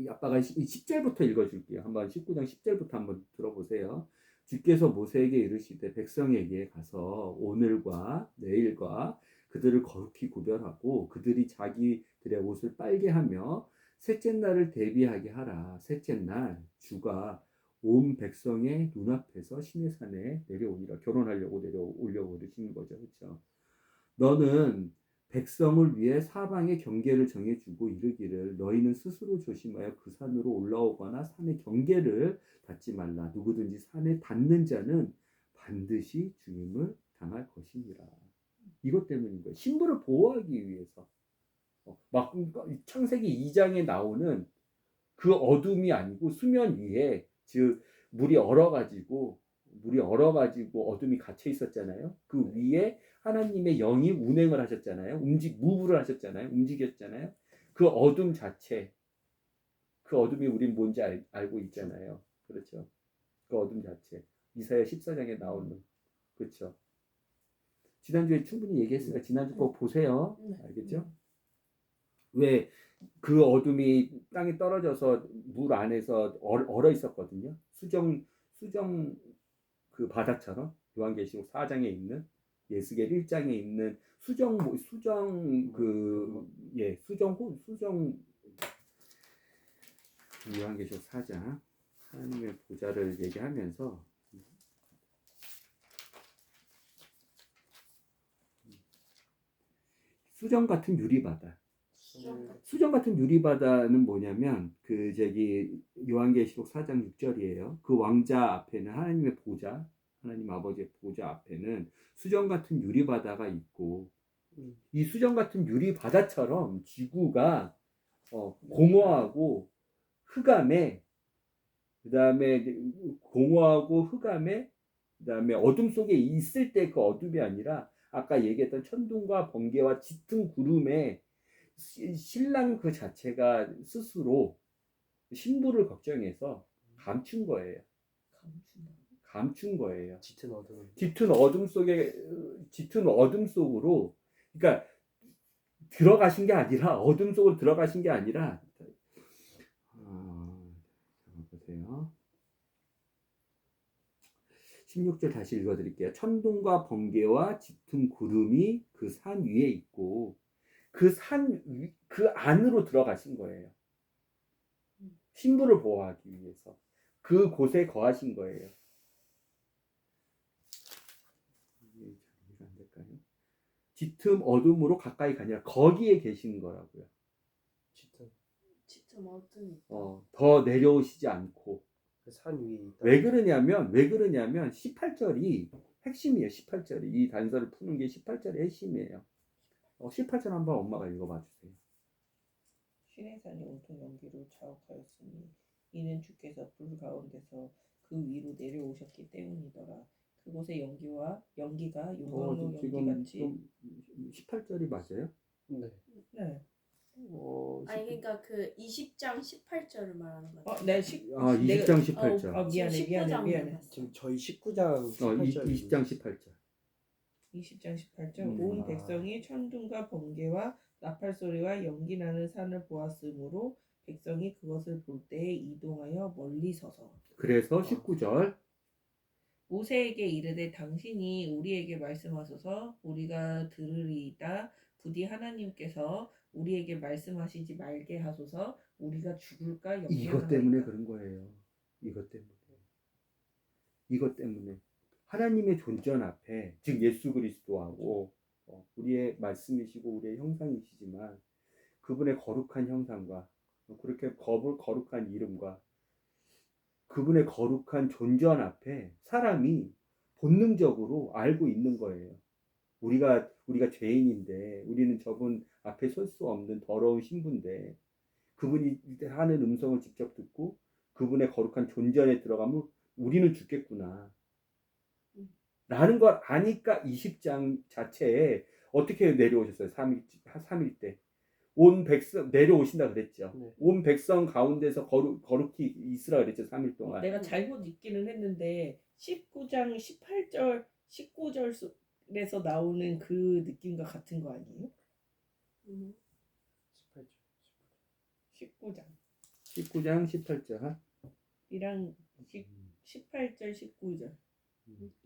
아빠가 10절부터 읽어줄게요. 한번 19장 10절부터 한번 들어보세요. 주께서 모세에게 이르시되 백성에게 가서 오늘과 내일과 그들을 거룩히 구별하고 그들이 자기들의 옷을 빨게 하며 셋째 날을 대비하게 하라. 셋째 날 주가 온 백성의 눈앞에서 시내산에 내려오니라. 결혼하려고 내려오려고 그러시는 거죠. 그렇죠? 너는 백성을 위해 사방의 경계를 정해주고 이르기를 너희는 스스로 조심하여 그 산으로 올라오거나 산의 경계를 닿지 말라. 누구든지 산에 닿는 자는 반드시 죽임을 당할 것이니라. 이것 때문인 거예요. 신부를 보호하기 위해서. 막 창세기 2장에 나오는 그 어둠이 아니고 수면 위에 즉 물이 얼어가지고 어둠이 갇혀 있었잖아요. 그 위에 하나님의 영이 운행을 하셨잖아요. 무브를 하셨잖아요. 움직였잖아요. 그 어둠 자체, 그 어둠이 우린 뭔지 알고 있잖아요. 그렇죠. 그 어둠 자체. 이사야 14장에 나오는. 그렇죠. 지난주에 충분히 얘기했으니까 지난주 거 보세요. 알겠죠? 왜 그 어둠이 땅에 떨어져서 물 안에서 얼어 있었거든요. 수정 그 바다처럼 요한계시록 4장에 있는 예스겔 1장에 있는 수정 요한계시록 4장 하나님의 보좌를 얘기하면서 수정 같은 유리바다. 수정 같은 유리바다는 뭐냐면 요한계시록 4장 6절이에요. 그 왕자 앞에는 하나님 아버지의 보좌 앞에는 수정 같은 유리바다가 있고 이 수정 같은 유리바다처럼 지구가 공허하고 흑암에 그다음에 어둠 속에 있을 때 그 어둠이 아니라 아까 얘기했던 천둥과 번개와 짙은 구름에 신랑 그 자체가 스스로 신부를 걱정해서 감춘 거예요. 감춘 거예요. 짙은 어둠. 짙은 어둠 속으로, 그러니까 들어가신 게 아니라 어둠 속으로 들어가신 게 아니라 보세요. 16절 다시 읽어드릴게요. 천둥과 번개와 짙은 구름이 그 산 위에 있고 그 안으로 들어가신 거예요. 신부를 보호하기 위해서 그 곳에 거하신 거예요. 이해가 안 될까요? 짙은 어둠으로 가까이 가니라 거기에 계시는 거라고요. 짙은 어둠이 더 내려오시지 않고. 그 산 위에 있다. 왜 그러냐면 18절이 핵심이에요. 18절이 이 단서를 푸는 게 18절의 핵심이에요. 18절 한번 엄마가 읽어봐 주세요. 시내산이 온통 연기로 자욱하였으니 이는 주께서 불 가운데서 그 위로 내려오셨기 때문이더라. 그곳의 연기가 용광로 연기같이 18절이 맞아요? 네. 네. 아니 그러니까 그 20장 18절을 말하는 거예요. 네, 20장 18절. 미안해. 지금 저희 19장 18절. 20장 18절. 20장 18절 온 백성이 천둥과 번개와 나팔 소리와 연기 나는 산을 보았으므로 백성이 그것을 볼 때에 이동하여 멀리 서서 그래서 19절 모세에게 이르되 당신이 우리에게 말씀하소서 우리가 들으리이다. 부디 하나님께서 우리에게 말씀하시지 말게 하소서. 우리가 죽을까 염려하나이다. 이것 때문에 그런 거예요. 이것 때문에 하나님의 존전 앞에 즉 예수 그리스도하고 우리의 말씀이시고 우리의 형상이시지만 그분의 거룩한 형상과 그렇게 거룩한 이름과 그분의 거룩한 존전 앞에 사람이 본능적으로 알고 있는 거예요. 우리가 죄인인데 우리는 저분 앞에 설 수 없는 더러운 신부인데 그분이 하는 음성을 직접 듣고 그분의 거룩한 존재 안에 들어가면 우리는 죽겠구나 라는 걸 아니까 20장 자체에 어떻게 내려오셨어요? 3일 때 온 백성 내려오신다 그랬죠. 네. 온 백성 가운데서 거룩히 있으라 그랬죠. 3일 동안. 내가 잘못 읽기는 했는데 19장 18절 19절에서 나오는 그 느낌과 같은 거 아니에요? 18절. 19장 19장 18절. 이랑 18절 19절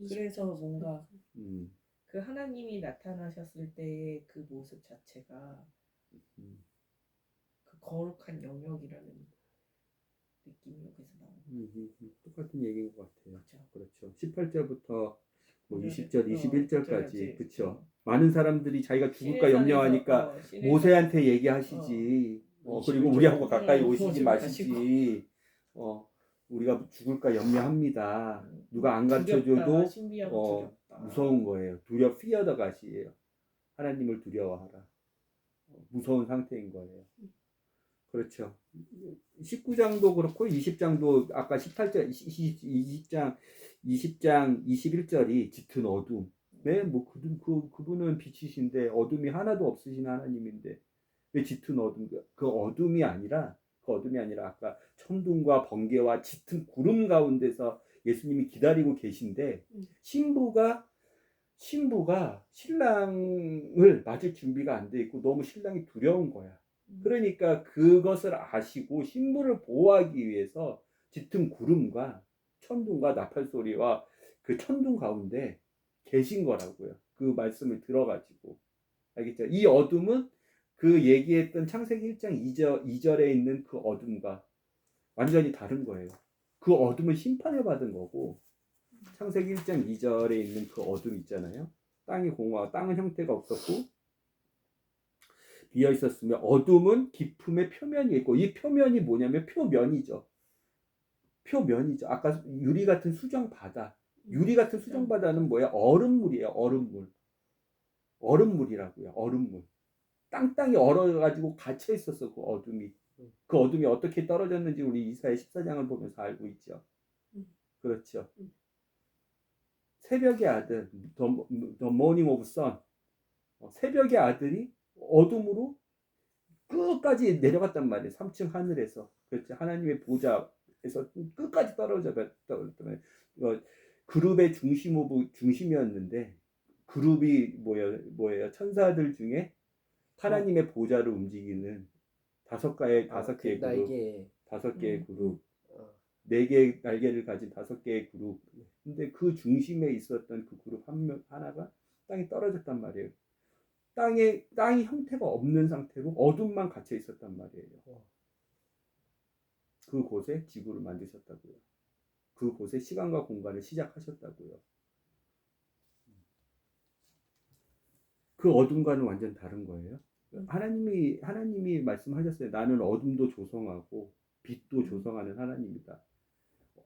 그래서 뭔가 그 하나님이 나타나셨을 때의 그 모습 자체가 그 거룩한 영역이라는 느낌이 여기서 나오는 똑같은 얘기인 것 같아요. 그렇죠. 그렇죠. 18절부터 뭐 네, 20절, 21절까지 그래야지. 그렇죠. 많은 사람들이 자기가 죽을까 시내산에서, 염려하니까 시내산- 모세한테 얘기하시지. 그리고 우리하고 가까이 오시지 오지 마시지. 우리가 죽을까 염려합니다. 누가 안 두렵다, 가르쳐줘도 신비하고 두렵다. 무서운 거예요. fear the God이에요. 하나님을 두려워하라. 무서운 상태인 거예요. 그렇죠. 19장도 그렇고 20장도 아까 18절 20장 21절이 짙은 어둠. 네, 뭐 그분은 빛이신데 어둠이 하나도 없으신 하나님인데 왜 짙은 어둠? 그 어둠이 아니라 아까 천둥과 번개와 짙은 구름 가운데서 예수님이 기다리고 계신데 신부가 신랑을 맞을 준비가 안 돼 있고 너무 신랑이 두려운 거야. 그러니까 그것을 아시고 신부를 보호하기 위해서 짙은 구름과 천둥과 나팔 소리와 그 천둥 가운데 계신 거라고요. 그 말씀을 들어가지고. 알겠죠? 이 어둠은 그 얘기했던 창세기 1장 2절에 있는 그 어둠과 완전히 다른 거예요. 그 어둠은 심판을 받은 거고 창세기 1장 2절에 있는 그 어둠 있잖아요. 땅이 공허하고 땅은 형태가 없었고 비어 있었으며 어둠은 깊음의 표면이 있고 이 표면이 뭐냐면 표면이죠. 아까 유리 같은 수정 바다. 유리 같은 수정 바다는 뭐야? 얼음물이에요. 얼음물이라고요. 얼음물. 땅땅이 얼어가지고 갇혀 있었어. 그 어둠이. 그 어둠이 어떻게 떨어졌는지 우리 이사야 14장을 보면서 알고 있죠. 그렇죠. 새벽의 아들, The Morning of Sun. 새벽의 아들이 어둠으로 끝까지 내려갔단 말이에요. 3층 하늘에서. 그렇죠. 하나님의 보좌에서 끝까지 떨어졌단 말이에요. 그룹의 중심이었는데 그룹이 뭐예요? 천사들 중에 하나님의 보좌를 움직이는 다섯 개의 그룹, 날개. 5개의 그룹, 어. 4개의 날개를 가진 5개의 그룹. 근데 그 중심에 있었던 그 그룹 하나가 땅에 떨어졌단 말이에요. 땅이 형태가 없는 상태로 어둠만 갇혀 있었단 말이에요. 그곳에 지구를 만드셨다고요. 그곳에 시간과 공간을 시작하셨다고요. 그 어둠과는 완전 다른 거예요. 하나님이 말씀하셨어요. 나는 어둠도 조성하고 빛도 조성하는 하나님이다.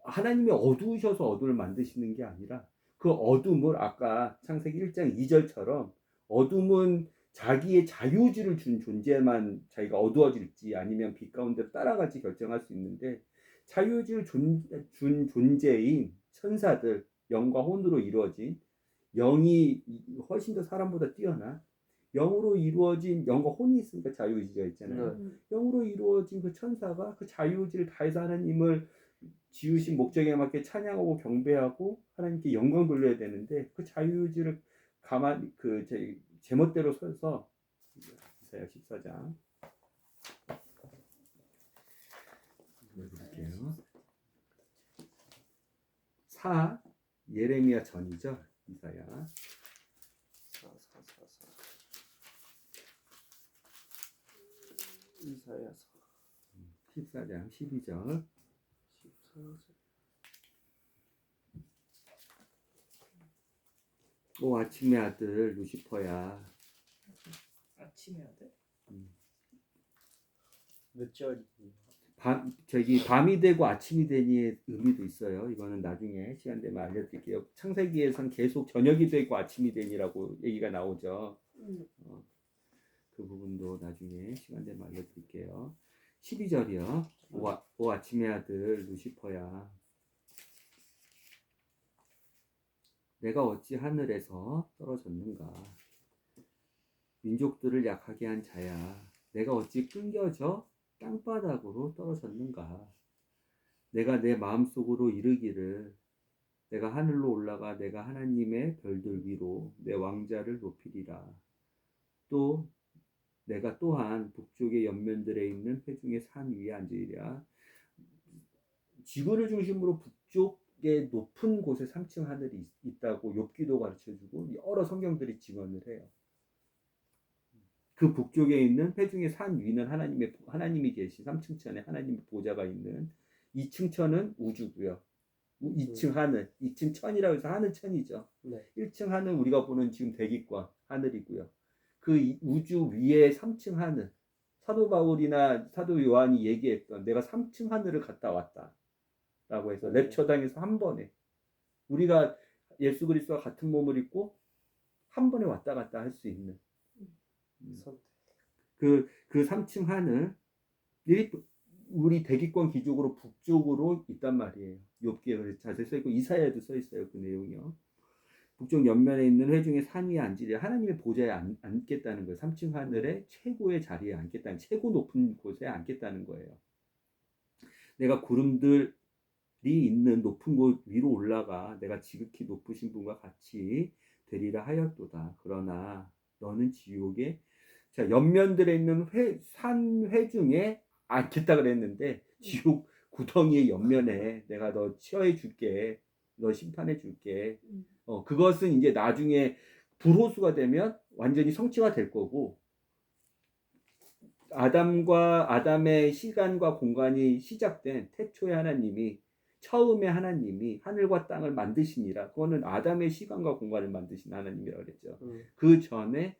하나님이 어두우셔서 어둠을 만드시는 게 아니라 그 어둠을 아까 창세기 1장 2절처럼 어둠은 자기의 자유의지를 준 존재만 자기가 어두워질지 아니면 빛 가운데 따라갈지 결정할 수 있는데 자유의지를 준 존재인 천사들, 영과 혼으로 이루어진 영이 훨씬 더 사람보다 뛰어나 영으로 이루어진 영과 혼이 있으니까 자유의지가 있잖아요. 영으로 이루어진 그 천사가 그 자유의지를 다해서 하나님을 지으신 목적에 맞게 찬양하고 경배하고 하나님께 영광 돌려야 되는데 그 자유의지를 가만히 제멋대로 서서 이사야 14장 볼게요. 4 예레미야 전이죠. 이사야 4. 이사야 14장 12절 14절. 오 아침의 아들 루시퍼야. 아침의 아들? 몇 절이에요? 밤이 되고 아침이 되니의 의미도 있어요. 이거는 나중에 시간 되면 알려드릴게요. 창세기에선 계속 저녁이 되고 아침이 되니라고 얘기가 나오죠. 그 부분도 나중에 시간 되면 알려드릴게요. 12절이요. 오 아침의 아들 루시퍼야, 내가 어찌 하늘에서 떨어졌는가? 민족들을 약하게 한 자야, 내가 어찌 끊겨져 땅바닥으로 떨어졌는가? 내가 내 마음속으로 이르기를, 내가 하늘로 올라가 내가 하나님의 별들 위로 내 왕자를 높이리라. 또 내가 또한 북쪽의 옆면들에 있는 회중의 산 위에 앉으리라. 지구를 중심으로 북쪽의 높은 곳에 3층 하늘이 있다고 욥기도 가르쳐주고 여러 성경들이 증언을 해요. 그 북쪽에 있는 회중의 산 위는 하나님이 계신 3층 천에 하나님의 보좌가 있는 2층 천은 우주고요. 2층 하늘, 2층 천이라고 해서 하늘 천이죠. 네. 1층 하늘 우리가 보는 지금 대기권 하늘이고요. 그 우주 위에 3층 하늘, 사도 바울이나 사도 요한이 얘기했던 내가 3층 하늘을 갔다 왔다 라고 해서 랩처당에서 한 번에 우리가 예수 그리스도와 같은 몸을 입고 한 번에 왔다 갔다 할 수 있는 그 3층 하늘, 우리 대기권 기준으로 북쪽으로 있단 말이에요. 욥기에 자세히 써 있고 이사야에도 써 있어요. 그 내용이요. 북쪽 옆면에 있는 회중의 산 위에 앉으리라. 하나님의 보좌에 앉겠다는 거예요. 3층 하늘의 최고의 자리에 앉겠다는, 최고 높은 곳에 앉겠다는 거예요. 내가 구름들이 있는 높은 곳 위로 올라가 내가 지극히 높으신 분과 같이 되리라 하였도다. 그러나 너는 지옥의 옆면들에 있는 산 회중에 앉겠다 그랬는데 지옥 구덩이의 옆면에 내가 너 처해 줄게, 너 심판해 줄게. 그것은 이제 나중에 불호수가 되면 완전히 성취가 될 거고, 아담의 시간과 공간이 시작된 태초의 하나님이, 처음에 하나님이 하늘과 땅을 만드시니라. 그거는 아담의 시간과 공간을 만드신 하나님이라고 그랬죠. 그 전에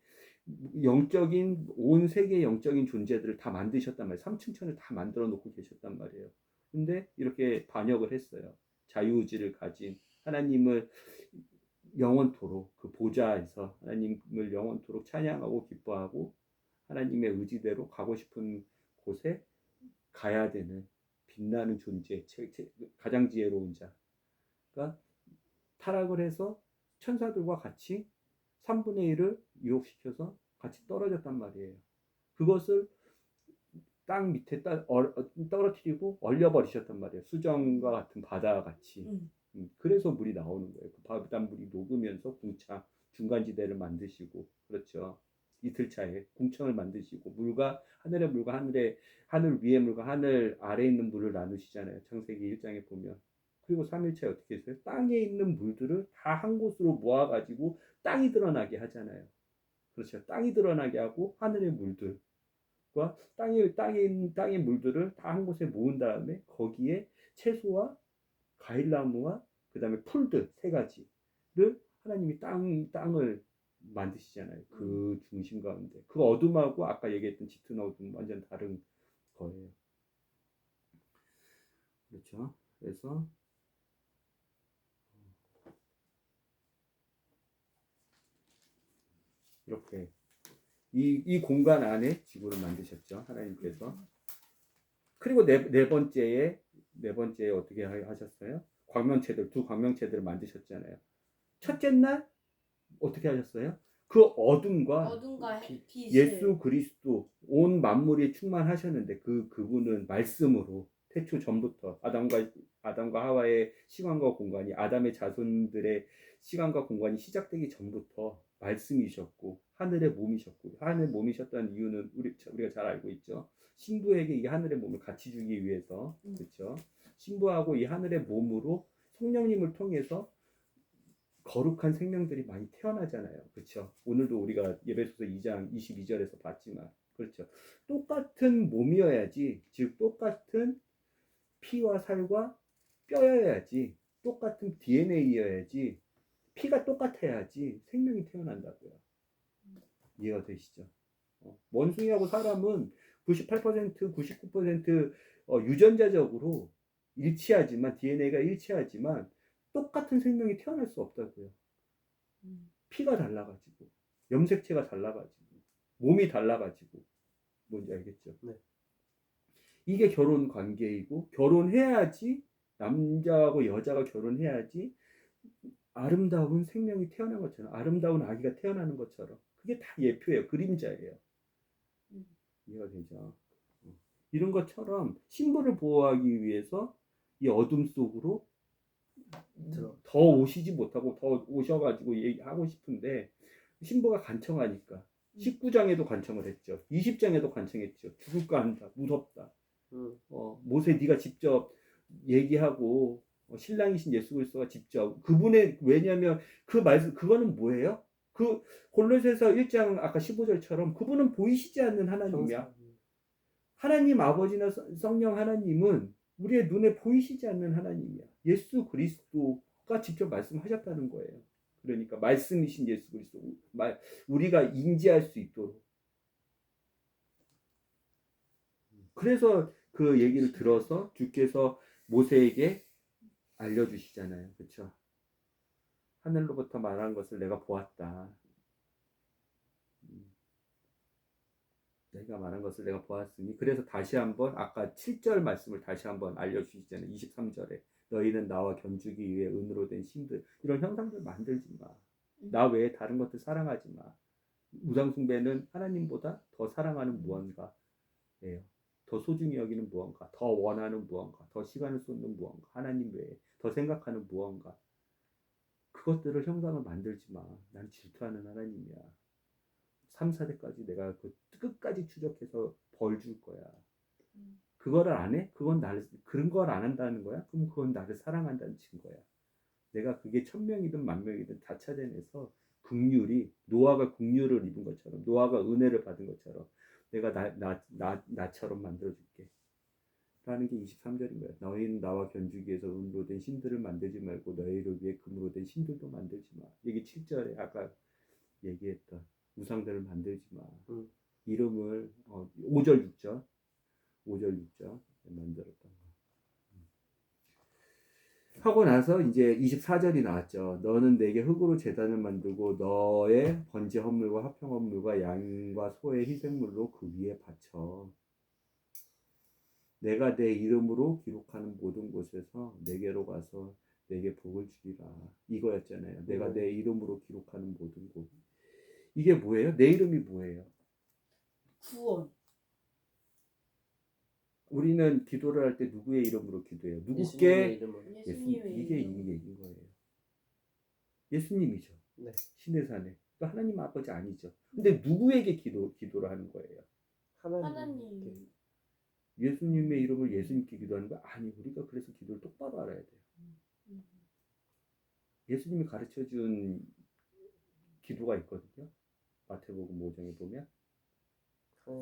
영적인 온 세계의 영적인 존재들을 다 만드셨단 말이에요. 3층천을 다 만들어 놓고 계셨단 말이에요. 근데 이렇게 반역을 했어요. 자유의지를 가진 하나님을 영원토록 그 보좌에서 하나님을 영원토록 찬양하고 기뻐하고 하나님의 의지대로 가고 싶은 곳에 가야 되는 빛나는 존재, 가장 지혜로운 자가 타락을 해서 천사들과 같이 3분의 1을 유혹시켜서 같이 떨어졌단 말이에요. 그것을 땅 밑에 떨어뜨리고 얼려버리셨단 말이에요. 수정과 같은 바다와 같이. 그래서 물이 나오는 거예요. 그 바닷물이 녹으면서 궁창, 중간지대를 만드시고, 그렇죠. 이틀 차에 궁창을 만드시고, 하늘의 물과 하늘 위의 물과 하늘 아래에 있는 물을 나누시잖아요. 창세기 1장에 보면. 그리고 3일차에 어떻게 했어요? 땅에 있는 물들을 다 한 곳으로 모아가지고 땅이 드러나게 하잖아요. 그렇죠. 땅이 드러나게 하고 하늘의 물들과 땅의 물들을 다 한 곳에 모은 다음에 거기에 채소와 과일나무와 그 다음에 풀들 3가지를 하나님이 땅을 만드시잖아요. 그 중심 가운데. 그 어둠하고 아까 얘기했던 짙은 어둠 완전 다른 거예요. 그렇죠. 그래서 이렇게 이 공간 안에 지구를 만드셨죠. 하나님께서. 그리고 네 번째에 어떻게 하셨어요? 두 광명체들을 만드셨잖아요. 첫째 날 어떻게 하셨어요? 그 어둠과 빛을 예수 그리스도 온 만물이 충만하셨는데 그분은 말씀으로 태초 전부터 아담과 하와의 시간과 공간이, 아담의 자손들의 시간과 공간이 시작되기 전부터 말씀이셨고 하늘의 몸이셨고, 하늘의 몸이셨다는 이유는 우리가 잘 알고 있죠. 신부에게 이 하늘의 몸을 같이 주기 위해서, 그렇죠. 신부하고 이 하늘의 몸으로 성령님을 통해서 거룩한 생명들이 많이 태어나잖아요. 그렇죠. 오늘도 우리가 예배소서 2장 22절에서 봤지만, 그렇죠. 똑같은 몸이어야지, 즉 똑같은 피와 살과 뼈여야지, 똑같은 DNA여야지, 피가 똑같아야지 생명이 태어난다고요. 이해가 되시죠? 원숭이하고 사람은 98%, 99% 유전자적으로 일치하지만 DNA가 일치하지만 똑같은 생명이 태어날 수 없다고요. 피가 달라가지고 염색체가 달라가지고 몸이 달라가지고 뭔지 알겠죠? 네. 이게 결혼 관계이고 결혼해야지 남자하고 여자가 결혼해야지 아름다운 생명이 태어난 것처럼 아름다운 아기가 태어나는 것처럼 그게 다 예표예요. 그림자예요. 이해가 되죠? 이런 것처럼 신부를 보호하기 위해서 이 어둠 속으로 더 오시지 못하고 더 오셔가지고 얘기하고 싶은데 신부가 간청하니까 19장에도 간청을 했죠. 20장에도 간청했죠. 죽을까 한다. 무섭다. 모세 네가 직접 얘기하고 신랑이신 예수 그리스도가 직접 그분의 왜냐하면 그 말씀 그거는 뭐예요? 그 골로새서 1장 아까 15절처럼 그분은 보이시지 않는 하나님이야. 하나님 아버지나 성령 하나님은 우리의 눈에 보이시지 않는 하나님이야. 예수 그리스도가 직접 말씀하셨다는 거예요. 그러니까 말씀이신 예수 그리스도 우리가 인지할 수 있도록. 그래서 그 얘기를 들어서 주께서 모세에게 알려주시잖아요. 그렇죠? 하늘로부터 말한 것을 내가 보았다. 내가 말한 것을 내가 보았으니 그래서 다시 한번 아까 7절 말씀을 다시 한번 알려주시잖아요. 23절에 너희는 나와 견주기 위해 은으로 된 신들 이런 형상들 만들지 마. 나 외에 다른 것들 사랑하지 마. 우상숭배는 하나님보다 더 사랑하는 무언가예요. 더 소중히 여기는 무언가, 더 원하는 무언가, 더 시간을 쏟는 무언가, 하나님 외에 더 생각하는 무언가. 그것들을 형상을 만들지 마. 난 질투하는 하나님이야. 3, 4대까지 내가 그 끝까지 추적해서 벌 줄 거야. 그거를 안 해? 그건 나를 그런 걸 안 한다는 거야? 그럼 그건 나를 사랑한다는 증거야. 내가 그게 1000명이든 10,000명이든 다 찾아내서 긍휼이 노아가 긍휼을 입은 것처럼 노아가 은혜를 받은 것처럼 내가 나처럼 만들어줄게. 라는 게 23절인 거야. 너희는 나와 견주기 위해서 은으로 된 신들을 만들지 말고 너희를 위해 금으로 된 신들도 만들지 마. 이게 7절에 아까 얘기했던 우상들을 만들지 마. 이름을 5절 6절 만들었던 거. 하고 나서 이제 24절이 나왔죠. 너는 내게 흙으로 제단을 만들고 너의 번제 헌물과 화평 헌물과 양과 소의 희생물로 그 위에 바쳐. 내가 내 이름으로 기록하는 모든 곳에서 내게로 가서 내게 복을 주리라. 이거였잖아요. 내가 내 이름으로 기록하는 모든 곳. 이게 뭐예요? 내 이름이 뭐예요? 구원. 우리는 기도를 할 때 누구의 이름으로 기도해요? 누구께? 예수님의 이름으로. 예수님의 이게 이름. 이 얘기인 거예요. 예수님이죠. 네. 신의 산에. 또 하나님 아버지 아니죠. 근데 누구에게 기도를 하는 거예요? 하나님. 예수님의 이름을 예수님께 기도하는 거 아니. 우리가 그래서 기도를 똑바로 알아야 돼요. 예수님이 가르쳐준 기도가 있거든요. 마태복음 5장에 보면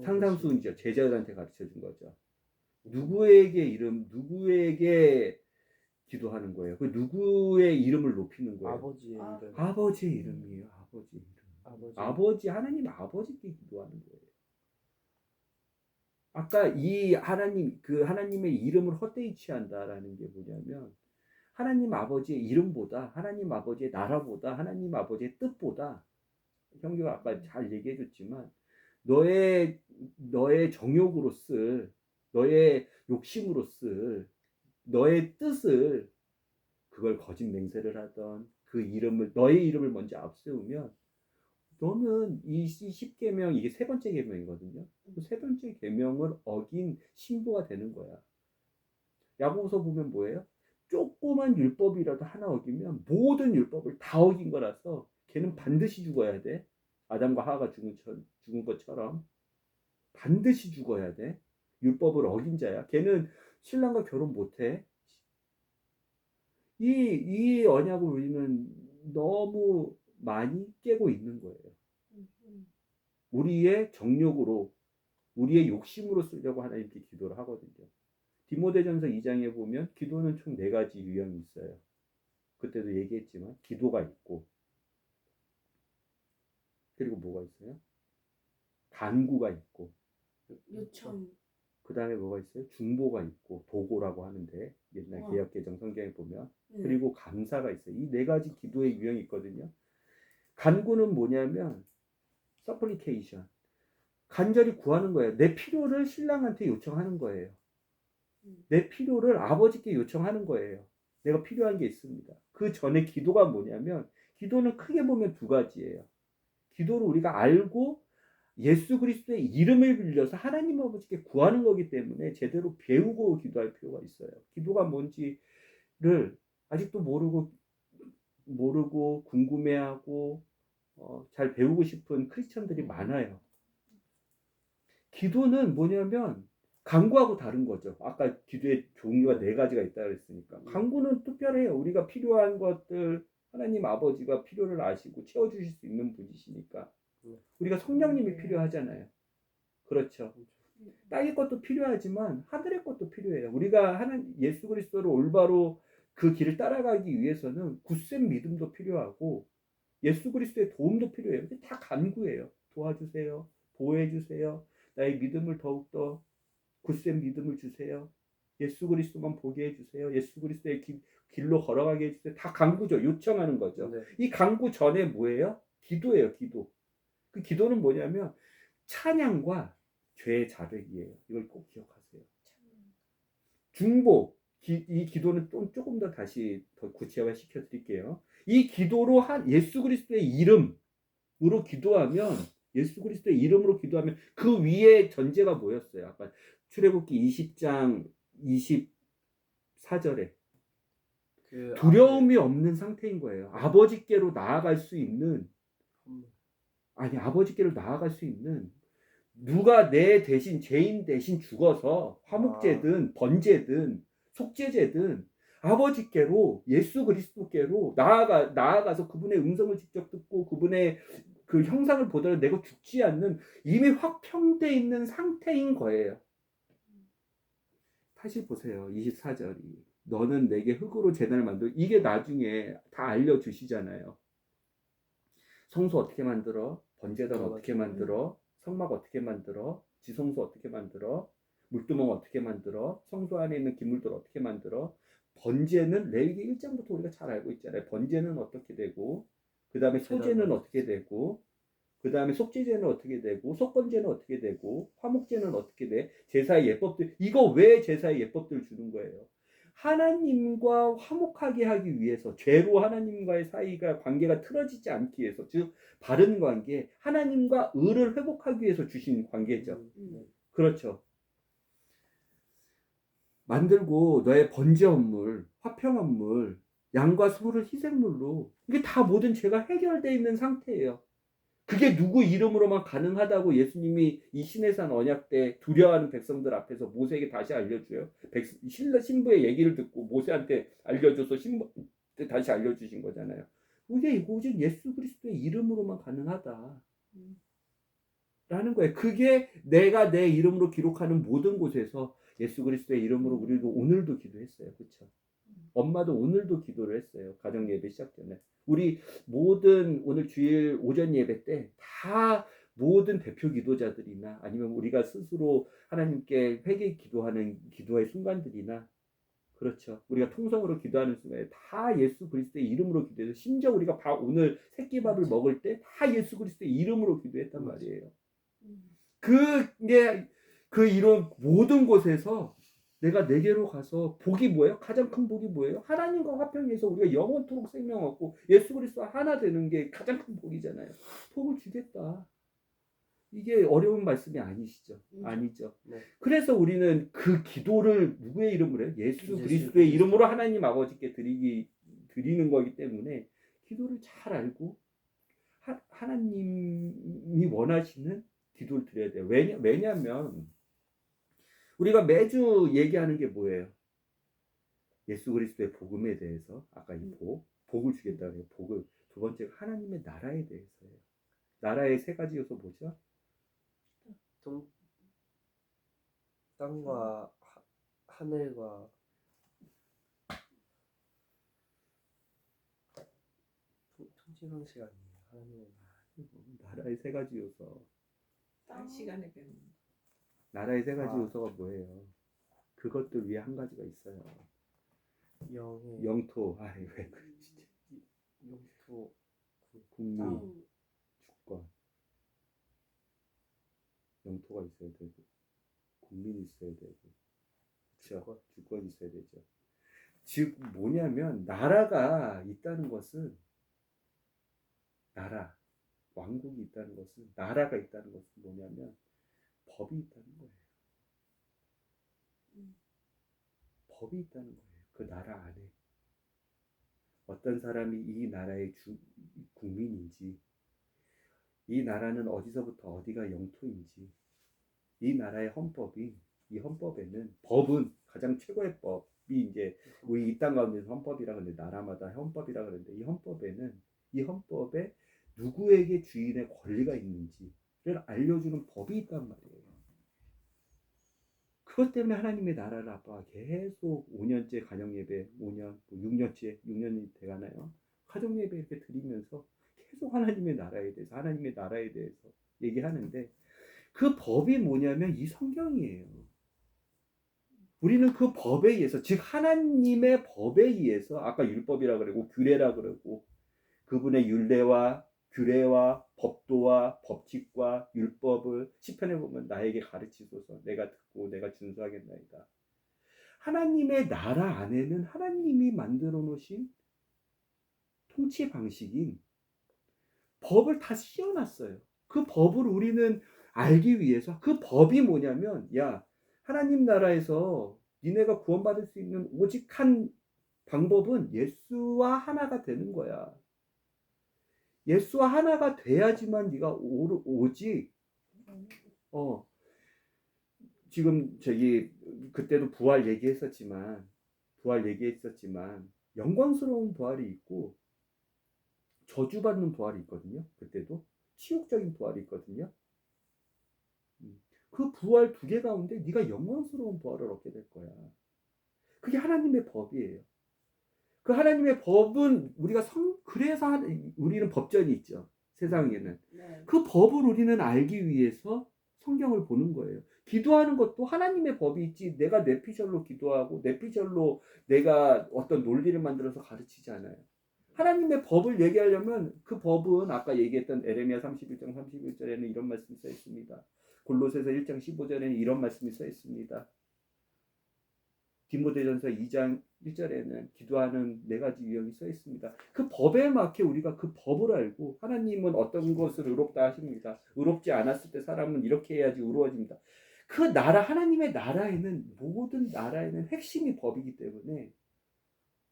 상상수훈이죠. 제자들한테 가르쳐준 거죠. 누구에게 기도하는 거예요. 그 누구의 이름을 높이는 거예요. 아버지의 이름. 아버지의 이름이에요. 아버지 이름. 아버지 하나님 아버지께 기도하는 거예요. 아까 이 하나님의 이름을 헛되이 취한다라는 게 뭐냐면 하나님 아버지의 이름보다 하나님 아버지의 나라보다 하나님 아버지의 뜻보다 형규가 아까 잘 얘기해 줬지만 너의 정욕으로 쓸 너의 욕심으로 쓸 너의 뜻을 그걸 거짓 맹세를 하던 그 이름을 너의 이름을 먼저 앞세우면 너는 이 10계명 이게 세 번째 계명이거든요. 그 세 번째 계명을 어긴 신부가 되는 거야. 야고보서 보면 뭐예요? 조그만 율법이라도 하나 어기면 모든 율법을 다 어긴 거라서 걔는 반드시 죽어야 돼. 아담과 하와가 죽은 것처럼 반드시 죽어야 돼. 율법을 어긴 자야. 걔는 신랑과 결혼 못해. 이 언약을 우리는 너무 많이 깨고 있는 거예요. 우리의 정욕으로 우리의 욕심으로 쓰려고 하나님께 기도를 하거든요. 디모데전서 2장에 보면 기도는 총 4가지 유형이 있어요. 그때도 얘기했지만 기도가 있고 그리고 뭐가 있어요? 간구가 있고 요청. 그 다음에 뭐가 있어요? 중보가 있고 도고라고 하는데 옛날 어. 개역개정 성경에 보면 네. 그리고 감사가 있어요. 이 네 가지 기도의 유형이 있거든요. 간구는 뭐냐면 supplication 간절히 구하는 거예요. 내 필요를 신랑한테 요청하는 거예요. 내 필요를 아버지께 요청하는 거예요. 내가 필요한 게 있습니다. 그 전에 기도가 뭐냐면 기도는 크게 보면 두 가지예요. 기도를 우리가 알고 예수 그리스도의 이름을 빌려서 하나님 아버지께 구하는 거기 때문에 제대로 배우고 기도할 필요가 있어요. 기도가 뭔지를 아직도 모르고 궁금해하고 잘 배우고 싶은 크리스천들이 많아요. 기도는 뭐냐면 간구하고 다른 거죠. 아까 기도의 종류가 네 가지가 있다고 그랬으니까. 간구는 특별해요. 우리가 필요한 것들 하나님 아버지가 필요를 아시고 채워주실 수 있는 분이시니까. 우리가 성령님이 필요하잖아요. 그렇죠. 땅의 것도 필요하지만 하늘의 것도 필요해요. 우리가 예수 그리스도를 올바로 그 길을 따라가기 위해서는 굳센 믿음도 필요하고 예수 그리스도의 도움도 필요해요. 다 간구예요. 도와주세요. 보호해주세요. 나의 믿음을 더욱더 굳센 믿음을 주세요. 예수 그리스도만 보게 해주세요. 예수 그리스도의 길로 걸어가게 해주세요. 다 간구죠. 요청하는 거죠. 네. 이 간구 전에 뭐예요? 기도예요. 기도. 그 기도는 뭐냐면 찬양과 죄의 자백이에요. 이걸 꼭 기억하세요. 중보. 이 기도는 좀 조금 더 다시 더 구체화 시켜 드릴게요. 이 기도로 예수 그리스도의 이름으로 기도하면 예수 그리스도의 이름으로 기도하면 그 위에 전제가 뭐였어요? 아까 출애굽기 20장 24절에 두려움이 없는 상태인 거예요. 아버지께로 나아갈 수 있는 아버지께로 나아갈 수 있는 누가 내 대신 죄인 대신 죽어서 화목제든 번제든 속죄제든 아버지께로 예수 그리스도께로 나아가서 그분의 음성을 직접 듣고 그분의 그 형상을 보더라도 내가 죽지 않는 이미 확평돼 있는 상태인 거예요. 다시 보세요. 24절이 너는 내게 흙으로 제단을 만들어. 이게 나중에 다 알려주시잖아요. 성소 어떻게 만들어? 번제단 어떻게 만들어? 성막 어떻게 만들어? 지성소 어떻게 만들어? 물두멍 어떻게 만들어? 성소 안에 있는 기물들 어떻게 만들어? 번제는 레위기 1장부터 우리가 잘 알고 있잖아요. 번제는 어떻게 되고 그 다음에 소제는 어떻게 되고 그 다음에 속죄제는 어떻게 되고 속건제는 어떻게 되고 화목제는 어떻게 돼? 제사의 예법들. 이거 왜 제사의 예법들을 주는 거예요? 하나님과 화목하게 하기 위해서 죄로 하나님과의 사이가 관계가 틀어지지 않기 위해서 즉 바른 관계 하나님과 의를 회복하기 위해서 주신 관계죠. 그렇죠. 만들고 너의 번제 헌물, 화평 헌물, 양과 소를 희생물로 이게 다 모든 죄가 해결되어 있는 상태예요. 그게 누구 이름으로만 가능하다고 예수님이 이 시내산 언약 때 두려워하는 백성들 앞에서 모세에게 다시 알려줘요. 신부의 얘기를 듣고 모세한테 알려줘서 신부한테 다시 알려주신 거잖아요. 그게 오직 예수 그리스도의 이름으로만 가능하다. 라는 거예요. 그게 내가 내 이름으로 기록하는 모든 곳에서 예수 그리스도의 이름으로 우리도 오늘도 기도했어요. 그렇죠? 엄마도 오늘도 기도를 했어요. 가정 예배 시작 전에. 우리 모든 오늘 주일 오전 예배 때 다 모든 대표 기도자들이나 아니면 우리가 스스로 하나님께 회개 기도하는 기도의 순간들이나 그렇죠. 우리가 통성으로 기도하는 순간에 다 예수 그리스도의 이름으로 기도해서 심지어 우리가 오늘 새끼밥을 먹을 때 다 예수 그리스도의 이름으로 기도했단 말이에요. 그게 그 이런 모든 곳에서 내가 내게로 가서 복이 뭐예요? 가장 큰 복이 뭐예요? 하나님과 화평해서 우리가 영원토록 생명 얻고 예수 그리스도와 하나 되는 게 가장 큰 복이잖아요. 복을 주겠다. 이게 어려운 말씀이 아니시죠? 아니죠. 네. 그래서 우리는 그 기도를 누구의 이름으로 해요? 예수 그리스도의 이름으로 하나님 아버지께 드리는 거기 때문에 기도를 잘 알고 하나님이 원하시는 기도를 드려야 돼요. 왜냐하면 우리가 매주 얘기하는 게 뭐예요? 예수 그리스도의 복음에 대해서 아까 이 복을 주겠다고 해요. 복을 두 번째가 하나님의 나라에 대해서예요. 나라의 세 가지 요소 뭐죠? 땅과 하늘과 통치 방식 아니에요. 하나님의 나라의 세 가지 요소. 시간에 배우는 나라의 세 가지 아. 요소가 뭐예요? 그것들 위에 한 가지가 있어요. 영의 영토. 아이 왜 그래 진짜. 영토 국민, 땅. 주권. 영토가 있어야 되고, 국민이 있어야 되고, 그렇죠? 주권이 있어야 되죠. 즉 뭐냐면 나라가 있다는 것은 나라, 왕국이 있다는 것은 나라가 있다는 것은 뭐냐면 법이 있다는 거예요. 법이 있다는 거예요. 그 나라 안에 어떤 사람이 이 나라의 국민인지, 이 나라는 어디서부터 어디가 영토인지, 이 나라의 헌법이, 이 헌법에는 법은 가장 최고의 법이 이제 우리 이 땅 가운데서 헌법이라 그러는데 나라마다 헌법이라 그러는데 이 헌법에는 이 헌법에 누구에게 주인의 권리가 있는지를 알려주는 법이 있단 말이에요. 그것 때문에 하나님의 나라를 아빠가 계속 5년째 가정예배, 5년, 6년이 돼가나요? 가정예배 이렇게 드리면서 계속 하나님의 나라에 대해서 얘기하는데 그 법이 뭐냐면 이 성경이에요. 우리는 그 법에 의해서, 즉 하나님의 법에 의해서, 아까 율법이라 그러고 규례라 그러고 그분의 율례와 규례와 법도와 법칙과 율법을 시편에 보면 나에게 가르치소서 내가 듣고 내가 준수하겠나이다. 하나님의 나라 안에는 하나님이 만들어 놓으신 통치 방식인 법을 다 씌워놨어요. 그 법을 우리는 알기 위해서, 그 법이 뭐냐면 야 하나님 나라에서 니네가 구원받을 수 있는 오직 한 방법은 예수와 하나가 되는 거야. 예수와 하나가 돼야지만 네가 오직 지금 저기 그때도 부활 얘기했었지만 영광스러운 부활이 있고 저주받는 부활이 있거든요. 그때도 치욕적인 부활이 있거든요. 그 부활 두 개 가운데 네가 영광스러운 부활을 얻게 될 거야. 그게 하나님의 법이에요. 그 하나님의 법은 우리가 그래서 우리는 법전이 있죠. 세상에는. 네. 그 법을 우리는 알기 위해서 성경을 보는 거예요. 기도하는 것도 하나님의 법이 있지 내가 뇌피셜로 기도하고 뇌피셜로 내가 어떤 논리를 만들어서 가르치지 않아요. 하나님의 법을 얘기하려면 그 법은 아까 얘기했던 에레미야 31장 31절에는 이런 말씀이 써 있습니다. 골로새서 1장 15절에는 이런 말씀이 써 있습니다. 디모데전서 2장 1절에는 기도하는 4가지 유형이 써 있습니다. 그 법에 맞게 우리가 그 법을 알고 하나님은 어떤 것을 의롭다 하십니다. 의롭지 않았을 때 사람은 이렇게 해야지 의로워집니다. 그 나라, 하나님의 나라에는 모든 나라에는 핵심이 법이기 때문에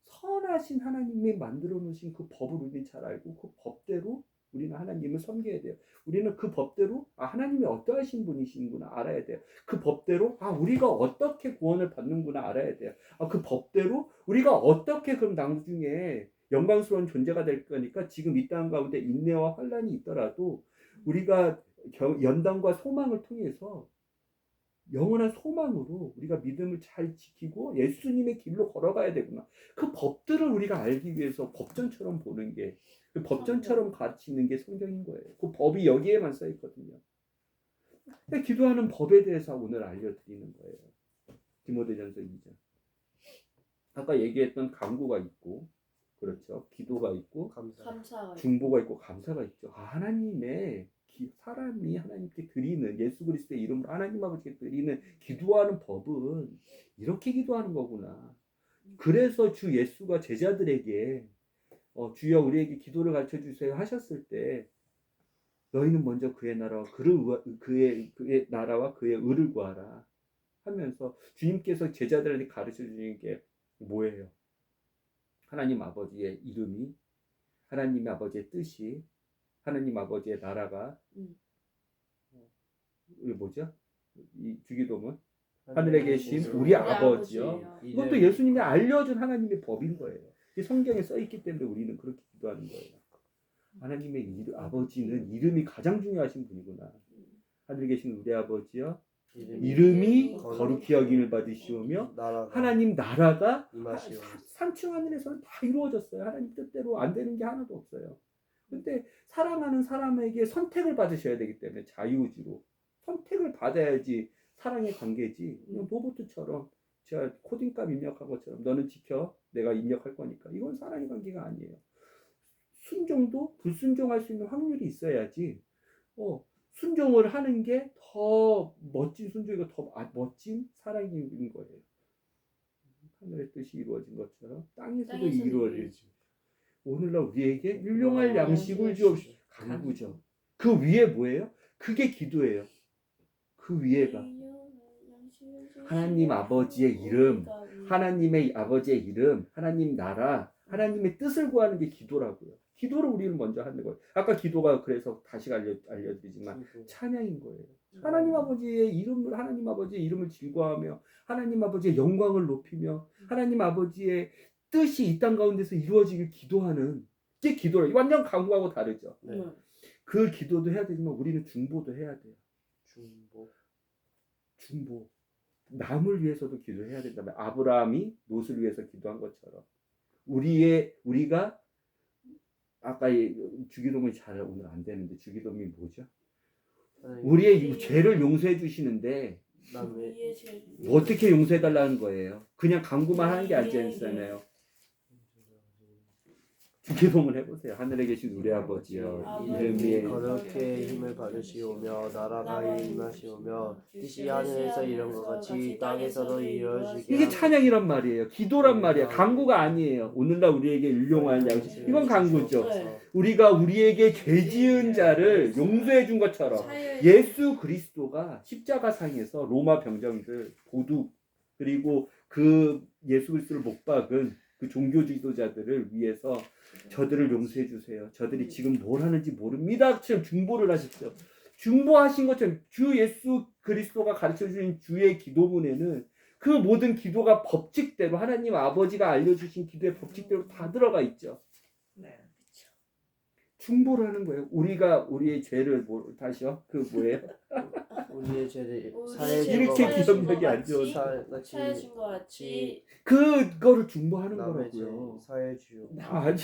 선하신 하나님이 만들어 놓으신 그 법을 우리는 잘 알고 그 법대로 우리는 하나님을 섬겨야 돼요. 우리는 그 법대로 하나님이 어떠하신 분이신구나 알아야 돼요. 그 법대로 우리가 어떻게 구원을 받는구나 알아야 돼요. 그 법대로 우리가 어떻게 그럼 나중에 영광스러운 존재가 될 거니까 지금 이 땅 가운데 인내와 환난이 있더라도 우리가 연단과 소망을 통해서 영원한 소망으로 우리가 믿음을 잘 지키고 예수님의 길로 걸어가야 되구나. 그 법들을 우리가 알기 위해서 법전처럼 보는 게, 그 법전처럼 가르치는 게 성경인 거예요. 그 법이 여기에만 써 있거든요. 기도하는 법에 대해서 오늘 알려드리는 거예요. 디모데전서 2장. 아까 얘기했던 간구가 있고, 그렇죠. 기도가 있고, 감사가 중보가 있고, 감사가 있죠. 하나님의 사람이 하나님께 드리는 예수 그리스도의 이름으로 하나님 아버지께 드리는 기도하는 법은 이렇게 기도하는 거구나. 그래서 주 예수가 제자들에게 주여 우리에게 기도를 가르쳐 주세요 하셨을 때 너희는 먼저 그의 나라와 그의 나라와 그의 의를 구하라 하면서 주님께서 제자들에게 가르쳐 주는 게 뭐예요? 하나님 아버지의 이름이, 하나님 아버지의 뜻이, 하나님 아버지의 나라가 이게 뭐죠? 이 주기도문 하늘에 계신 우리 아버지요. 이것도 예수님이 알려준 하나님의 법인 거예요. 이 성경에 써 있기 때문에 우리는 그렇게 기도하는 거예요. 하나님의 아버지는 이름이 가장 중요하신 분이구나. 하늘에 계신 우리 아버지요. 이름이 거룩히 여김을 받으시오며 하나님 나라가 산층 하늘에서는 다 이루어졌어요. 하나님 뜻대로 안 되는 게 하나도 없어요. 근데 사랑하는 사람에게 선택을 받으셔야 되기 때문에 자유의지로 선택을 받아야지 사랑의 관계지. 그냥 로봇처럼 제가 코딩값 입력한 것처럼 너는 지켜. 내가 입력할 거니까. 이건 사랑의 관계가 아니에요. 순종도 불순종할 수 있는 확률이 있어야지. 순종을 하는 게 더 멋진 순종이고 더 멋진 사랑인 거예요. 하늘의 뜻이 이루어진 것처럼 땅에서도 땅에서도 이루어질지. 오늘날 우리에게 율용할 양식을 주옵시고. 강구죠. 그 위에 뭐예요? 그게 기도예요. 그 위에가 하나님 아버지의 이름, 하나님의 아버지의 이름, 하나님 나라, 하나님의 뜻을 구하는 게 기도라고요. 기도를 우리는 먼저 하는 거예요. 아까 기도가 그래서 다시 알려드리지만 찬양인 거예요. 하나님 아버지의 이름을 즐거워하며 하나님 아버지의 영광을 높이며 하나님 아버지의 뜻이 이 땅 가운데서 이루어지길 기도하는 게 기도예요. 완전 강구하고 다르죠. 네. 그 기도도 해야 되지만 우리는 중보도 해야 돼요. 중보. 남을 위해서도 기도해야 된다면 아브라함이 롯을 위해서 기도한 것처럼 우리가 아까 주기도문이 잘 오늘 안 되는데 주기도문이 뭐죠? 우리의 죄를 용서해 주시는데 어떻게 용서해 달라는 거예요? 그냥 간구만 하는 게 아니잖아요. 주기도문 해보세요. 하늘에 계신 우리 아버지여, 이름이 거룩히 힘을 받으시오며 나라가 임하시오며 뜻이 하늘에서 이룬 것 같이 땅에서도 이루어지게 이게 찬양이란 말이에요. 기도란 말이에요. 간구가 아니에요. 오늘날 우리에게 율용할 양식, 이건 간구죠. 우리가 우리에게 죄 지은 자를 용서해 준 것처럼 예수 그리스도가 십자가상에서 로마 병정들, 도둑, 그리고 그 예수 그리스도를 못 박은 그 종교 지도자들을 위해서 저들을 용서해 주세요. 저들이 지금 뭘 하는지 모릅니다. 처럼 중보를 하십시오. 중보하신 것처럼 주 예수 그리스도가 가르쳐 주신 주의 기도문에는 그 모든 기도가 법칙대로 하나님 아버지가 알려주신 기도의 법칙대로 다 들어가 있죠. 네, 그렇죠. 중보를 하는 거예요. 우리가 우리의 죄를 다시요? 그 뭐예요? 우리의 죄를 이렇게 기억력이 안 좋은 사해준 것 같이 그거를 중보하는 남의 죄 거라고요. 사해 주요. 아니.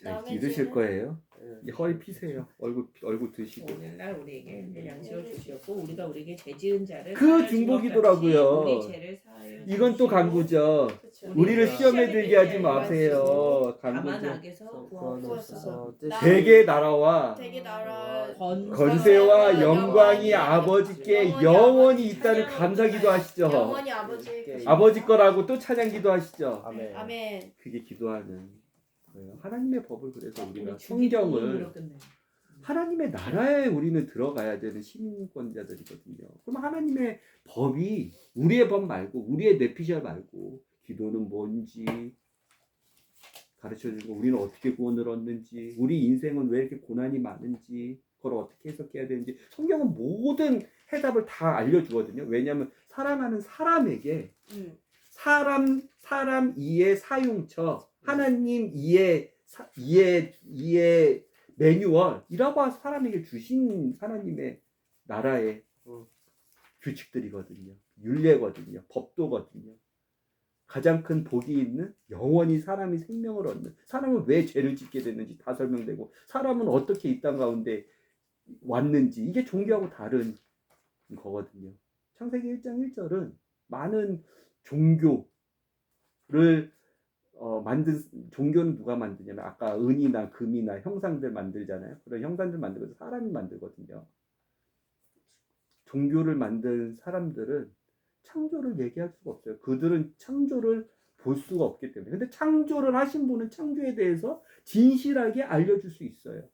자, 기르실 거예요. 허리 피세요. 얼굴 드시고. 오늘날 우리에게 양식을 주시었고 우리가 우리에게 죄 지은 자를 그 사하여 준 중보기도라고요. 것 같이 우리 죄를 사하여 이건 또 주시고 간구죠. 우리를 우리를 시험에 들게 하지 마시고 마세요. 다만 간구죠. 악에서 구하옵소서. 대개 나라와 되게 나라 건세와 영광이 아버지께 영원히 있다는 감사기도 하시죠. 영원히 아버지의 아버지 거라고 또 찬양기도 하시죠. 아멘. 아멘. 그게 기도하는 거예요. 하나님의 법을 그래서 우리가 우리 성경을 주기도문으로 끝내요. 하나님의 나라에 우리는 들어가야 되는 시민권자들이거든요. 그럼 하나님의 법이 우리의 법 말고 우리의 뇌피셜 말고 기도는 뭔지 가르쳐주고 우리는 어떻게 구원을 얻는지 우리 인생은 왜 이렇게 고난이 많은지 그걸 어떻게 해석해야 되는지 성경은 모든 해답을 다 알려주거든요. 왜냐하면 사랑하는 사람에게 사람 이의 사용처 하나님 이의 매뉴얼이라고 사람에게 주신 하나님의 나라의 규칙들이거든요. 율례거든요. 법도거든요. 가장 큰 복이 있는 영원히 사람이 생명을 얻는 사람은 왜 죄를 짓게 됐는지 다 설명되고 사람은 어떻게 이 땅 가운데 왔는지 이게 종교하고 다른 거거든요. 창세기 1장 1절은 많은 종교를 만든 종교는 누가 만드냐면 아까 은이나 금이나 형상들 만들잖아요. 그런 형상들 만들고 사람이 만들거든요. 종교를 만든 사람들은 창조를 얘기할 수가 없어요. 그들은 창조를 볼 수가 없기 때문에. 근데 창조를 하신 분은 창조에 대해서 진실하게 알려줄 수 있어요.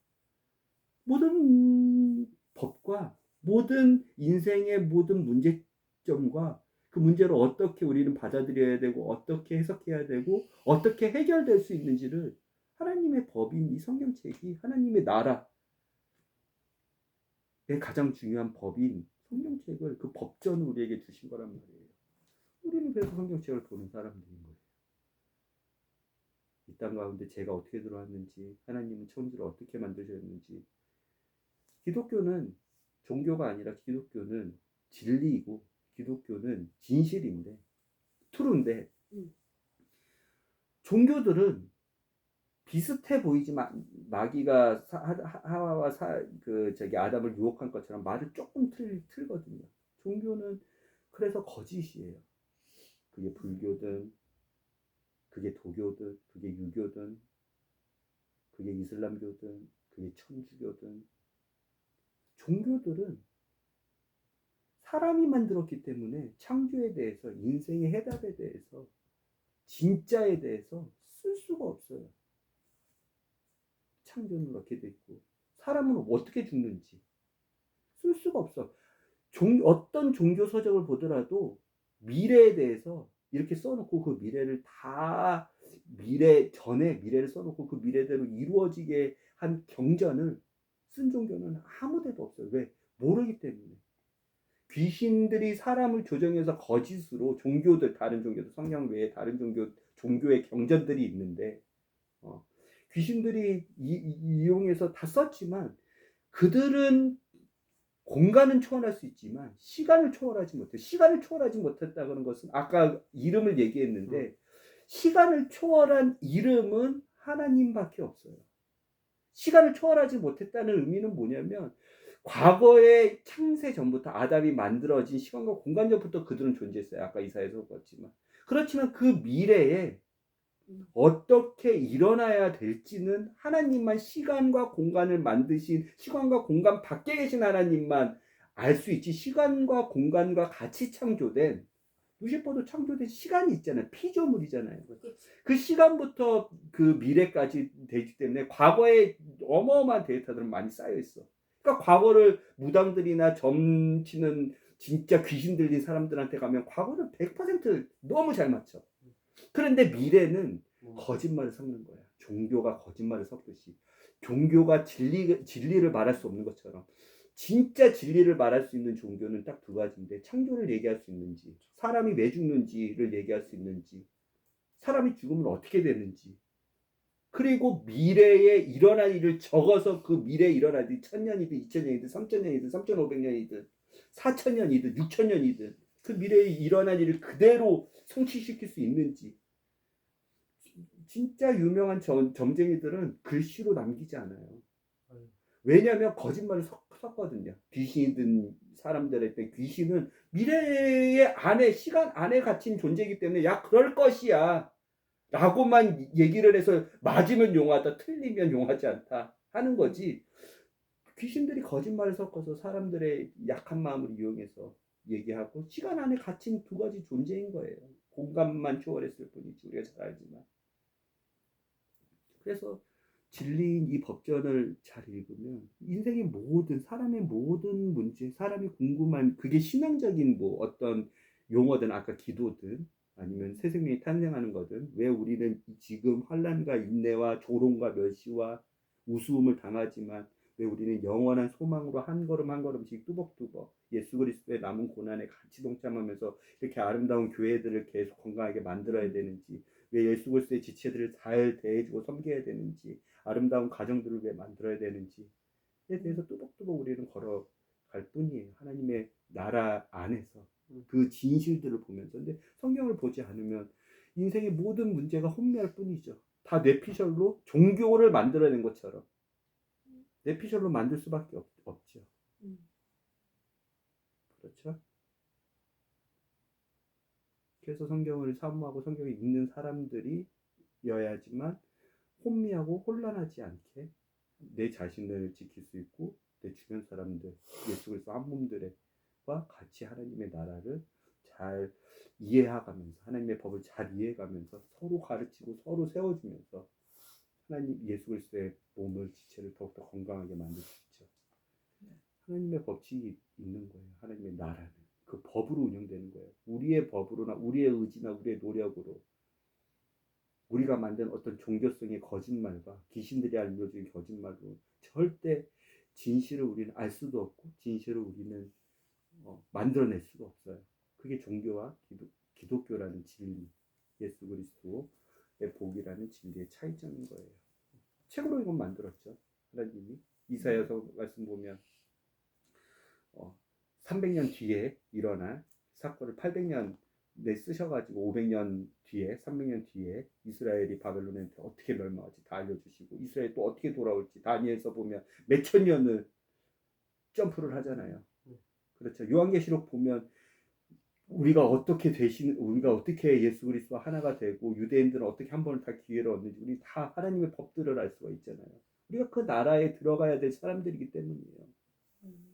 모든 법과 모든 인생의 모든 문제점과 그 문제를 어떻게 우리는 받아들여야 되고 어떻게 해석해야 되고 어떻게 해결될 수 있는지를 하나님의 법인 이 성경책이 하나님의 나라의 가장 중요한 법인 성경책을 그 법전을 우리에게 주신 거란 말이에요. 우리는 그래서 성경책을 보는 사람들인 거예요. 이 땅 가운데 죄가 어떻게 들어왔는지 하나님은 천지를 어떻게 만드셨는지 기독교는 종교가 아니라 기독교는 진리이고 기독교는 진실인데 트루인데 종교들은 비슷해 보이지만 마귀가 하와와 아담을 유혹한 것처럼 말을 조금 틀거든요. 종교는 그래서 거짓이에요. 그게 불교든, 그게 도교든, 그게 유교든, 그게 이슬람교든, 그게 천주교든, 종교들은 사람이 만들었기 때문에 창조에 대해서, 인생의 해답에 대해서, 진짜에 대해서 쓸 수가 없어요. 창조는 그렇게 돼 있고 사람은 어떻게 죽는지 쓸 수가 없어. 어떤 종교 서적을 보더라도 미래에 대해서 이렇게 써놓고 그 미래를 다 미래를 써놓고 그 미래대로 이루어지게 한 경전을 쓴 종교는 아무 데도 없어요. 왜? 모르기 때문에. 귀신들이 사람을 조정해서 거짓으로 다른 종교도 성경 외에 다른 종교의 경전들이 있는데 귀신들이 이용해서 다 썼지만 그들은 공간은 초월할 수 있지만 시간을 초월하지 못해. 시간을 초월하지 못했다는 것은 아까 이름을 얘기했는데 시간을 초월한 이름은 하나님밖에 없어요. 시간을 초월하지 못했다는 의미는 뭐냐면 과거의 창세 전부터 아담이 만들어진 시간과 공간 전부터 그들은 존재했어요. 아까 이사야에서 봤지만 그렇지만 그 미래에 어떻게 일어나야 될지는 하나님만 시간과 공간을 만드신 시간과 공간 밖에 계신 하나님만 알 수 있지. 시간과 공간과 같이 창조된 루시퍼도 창조된 시간이 있잖아요. 피조물이잖아요. 그 시간부터 그 미래까지 되기 때문에 과거에 어마어마한 데이터들은 많이 쌓여 있어. 그러니까 과거를 무당들이나 점치는 진짜 귀신 들린 사람들한테 가면 과거를 100% 너무 잘 맞춰. 그런데 미래는 거짓말을 섞는 거야. 종교가 거짓말을 섞듯이. 종교가 진리를 말할 수 없는 것처럼 진짜 진리를 말할 수 있는 종교는 딱 두 가지인데 창조를 얘기할 수 있는지, 사람이 왜 죽는지를 얘기할 수 있는지, 사람이 죽으면 어떻게 되는지, 그리고 미래에 일어날 일을 적어서 그 미래에 일어날 일이 1000년이든 2000년이든 3000년이든 3500년이든 4000년이든 6000년이든 그 미래에 일어날 일을 그대로 성취시킬 수 있는지. 진짜 유명한 점쟁이들은 글씨로 남기지 않아요. 왜냐하면 거짓말을 섞거든요. 귀신이든 사람들의 때 귀신은 미래의 안에 시간 안에 갇힌 존재이기 때문에 야 그럴 것이야 라고만 얘기를 해서 맞으면 용하다 틀리면 용하지 않다 하는 거지. 귀신들이 거짓말을 섞어서 사람들의 약한 마음을 이용해서 얘기하고 시간 안에 갇힌 두 가지 존재인 거예요. 공간만 초월했을 뿐이지 우리가 잘 알지만. 그래서 진리인 이 법전을 잘 읽으면 인생의 모든 사람의 모든 문제, 사람이 궁금한 그게 신앙적인 뭐 어떤 용어든 아까 기도든 아니면 새 생명이 탄생하는 거든 왜 우리는 지금 환난과 인내와 조롱과 멸시와 우스움을 당하지만 왜 우리는 영원한 소망으로 한 걸음 한 걸음씩 뚜벅뚜벅 예수 그리스도의 남은 고난에 같이 동참하면서 이렇게 아름다운 교회들을 계속 건강하게 만들어야 되는지, 왜 예수 그리스도의 지체들을 잘 대해주고 섬겨야 되는지, 아름다운 가정들을 왜 만들어야 되는지에 대해서 뚜벅뚜벅 우리는 걸어갈 뿐이에요. 하나님의 나라 안에서 그 진실들을 보면서. 근데 성경을 보지 않으면 인생의 모든 문제가 혼미할 뿐이죠. 다 뇌피셜로 종교를 만들어낸 것처럼 뇌피셜로 만들 수밖에 없죠. 그렇죠? 그래서 성경을 사모하고 성경을 읽는 사람들이여야지만 혼미하고 혼란하지 않게 내 자신을 지킬 수 있고 내 주변 사람들, 예수 그리스도 한 몸들과 같이 하나님의 나라를 잘 이해해가면서 하나님의 법을 잘 이해해가면서 서로 가르치고 서로 세워주면서 하나님 예수 그리스도의 몸을 지체를 더욱더 건강하게 만들 수 있죠. 하나님의 법칙이 있는 거예요. 하나님의 나라는 그 법으로 운영되는 거예요. 우리의 법으로나 우리의 의지나 우리의 노력으로 우리가 만든 어떤 종교성의 거짓말과 귀신들이 알려준 거짓말로 절대 진실을 우리는 알 수도 없고 진실을 우리는 만들어낼 수가 없어요. 그게 종교와 기독교라는 진리, 예수 그리스도의 복이라는 진리의 차이점인 거예요. 책으로 이건 만들었죠. 하나님이 이사야서 말씀 보면 300년 뒤에 일어날 사건을 800년 쓰셔가지고 500년 뒤에 300년 뒤에 이스라엘이 바벨론한테 어떻게 멸망할지 다 알려주시고 이스라엘이 또 어떻게 돌아올지 다니엘서 보면 몇천 년을 점프를 하잖아요. 그렇죠. 요한계시록 보면 우리가 어떻게 예수 그리스도와 하나가 되고 유대인들은 어떻게 한 번을 다 기회를 얻는지 우리 다 하나님의 법들을 알 수가 있잖아요. 우리가 그 나라에 들어가야 될 사람들이기 때문이에요.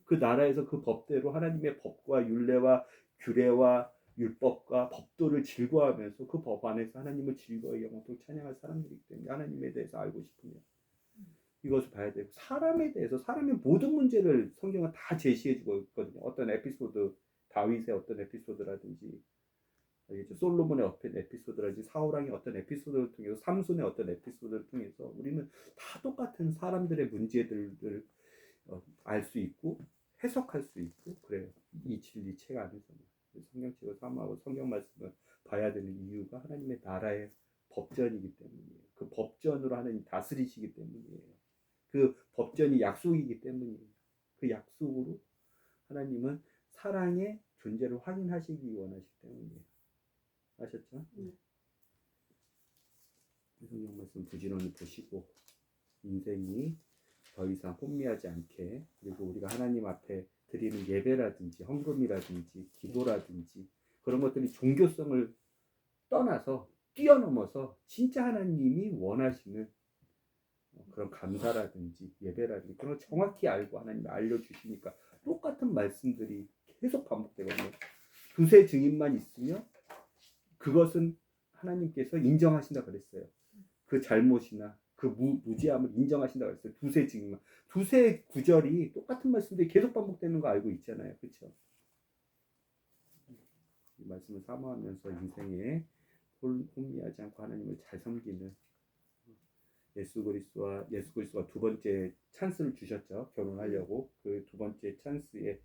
그 나라에서 그 법대로 하나님의 법과 율례와 규례와 율법과 법도를 즐거워하면서 그 법 안에서 하나님을 즐거이 영원토록 찬양할 사람들이기 때문에 하나님에 대해서 알고 싶으면 이것을 봐야 되고 사람에 대해서 사람의 모든 문제를 성경은 다 제시해주고 있거든요. 어떤 에피소드 다윗의 어떤 에피소드라든지 솔로몬의 어떤 에피소드라든지 사울왕의 어떤 에피소드를 통해서 삼손의 어떤 에피소드를 통해서 우리는 다 똑같은 사람들의 문제들을 알 수 있고 해석할 수 있고 그래요. 이 진리 책 안에서는 성경책을 삼아하고 성경 말씀을 봐야 되는 이유가 하나님의 나라의 법전이기 때문이에요. 그 법전으로 하나님 다스리시기 때문이에요. 그 법전이 약속이기 때문이에요. 그 약속으로 하나님은 사랑의 존재를 확인하시기 원하시기 때문이에요. 아셨죠? 성경 말씀 부지런히 보시고 인생이 더 이상 혼미하지 않게 그리고 우리가 하나님 앞에 드리는 예배라든지 헌금이라든지 기도라든지 그런 것들이 종교성을 떠나서 뛰어넘어서 진짜 하나님이 원하시는 그런 감사라든지 예배라든지 그런 걸 정확히 알고 하나님이 알려주시니까 똑같은 말씀들이 계속 반복되거든요. 두세 증인만 있으면 그것은 하나님께서 인정하신다 그랬어요. 그 잘못이나 그 무지함을 인정하신다 그랬어요. 두세 증인만. 두세 구절이 똑같은 말씀들이 계속 반복되는 거 알고 있잖아요. 그렇죠? 이 말씀을 사모하면서 인생에 혼미하지 않고 하나님을 잘 섬기는 예수 그리스도가 두 번째 찬스를 주셨죠. 결혼하려고. 그 두 번째 찬스에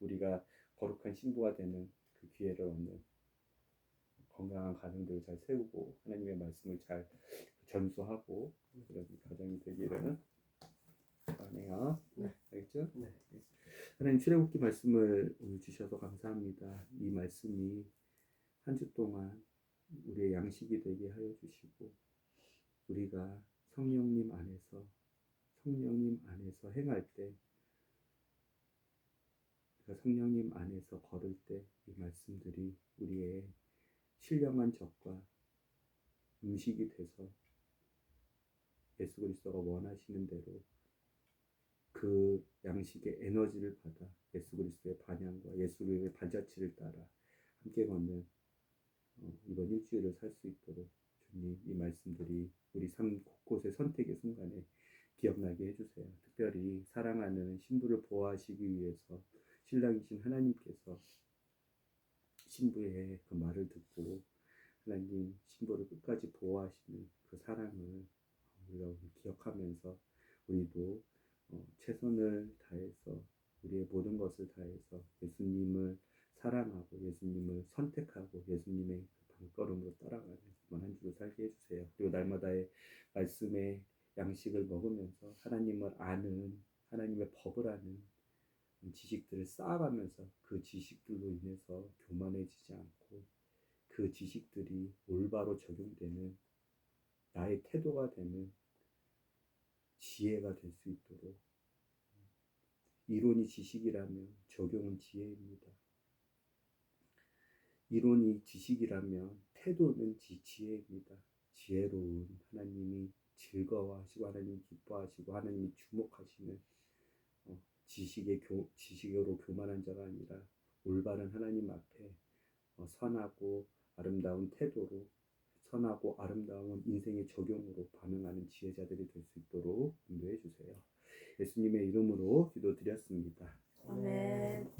우리가 거룩한 신부가 되는 그 기회를 얻는 건강한 가정들을 잘 세우고 하나님의 말씀을 잘 전수하고 그런 가정이 되기를 바라네요. 알겠죠? 네. 하나님 출애굽기 말씀을 오늘 주셔서 감사합니다. 이 말씀이 한 주 동안 우리의 양식이 되게 하여 주시고 우리가 성령님 안에서 행할 때 우리가 성령님 안에서 걸을 때 이 말씀들이 우리의 신령한 젖과 음식이 돼서 예수 그리스도가 원하시는 대로 그 양식의 에너지를 받아 예수 그리스도의 반향과 예수 그리스도의 발자취를 따라 함께 걷는 이번 일주일을 살 수 있도록 주님 이 말씀들이 우리 삶 곳곳의 선택의 순간에 기억나게 해주세요. 특별히 사랑하는 신부를 보호하시기 위해서 신랑이신 하나님께서 신부의 그 말을 듣고 하나님 신부를 끝까지 보호하시는 그 사랑을 우리가 기억하면서 우리도 최선을 다해서 우리의 모든 것을 다해서 예수님을 사랑하고 예수님을 선택하고 예수님의 그 방걸음으로 따라가는 한 주를 살게 해주세요. 그리고 날마다의 말씀의 양식을 먹으면서 하나님을 아는 하나님의 법을 아는 지식들을 쌓아가면서 그 지식들로 인해서 교만해지지 않고 그 지식들이 올바로 적용되는 나의 태도가 되는 지혜가 될 수 있도록 이론이 지식이라면 적용은 지혜입니다. 이론이 지식이라면 태도는 지혜입니다. 지혜로운 하나님이 즐거워하시고 하나님이 기뻐하시고 하나님이 주목하시는 지식으로 교만한 자가 아니라 올바른 하나님 앞에 선하고 아름다운 태도로 선하고 아름다운 인생의 적용으로 반응하는 지혜자들이 될 수 있도록 인도해 주세요. 예수님의 이름으로 기도드렸습니다. 아멘.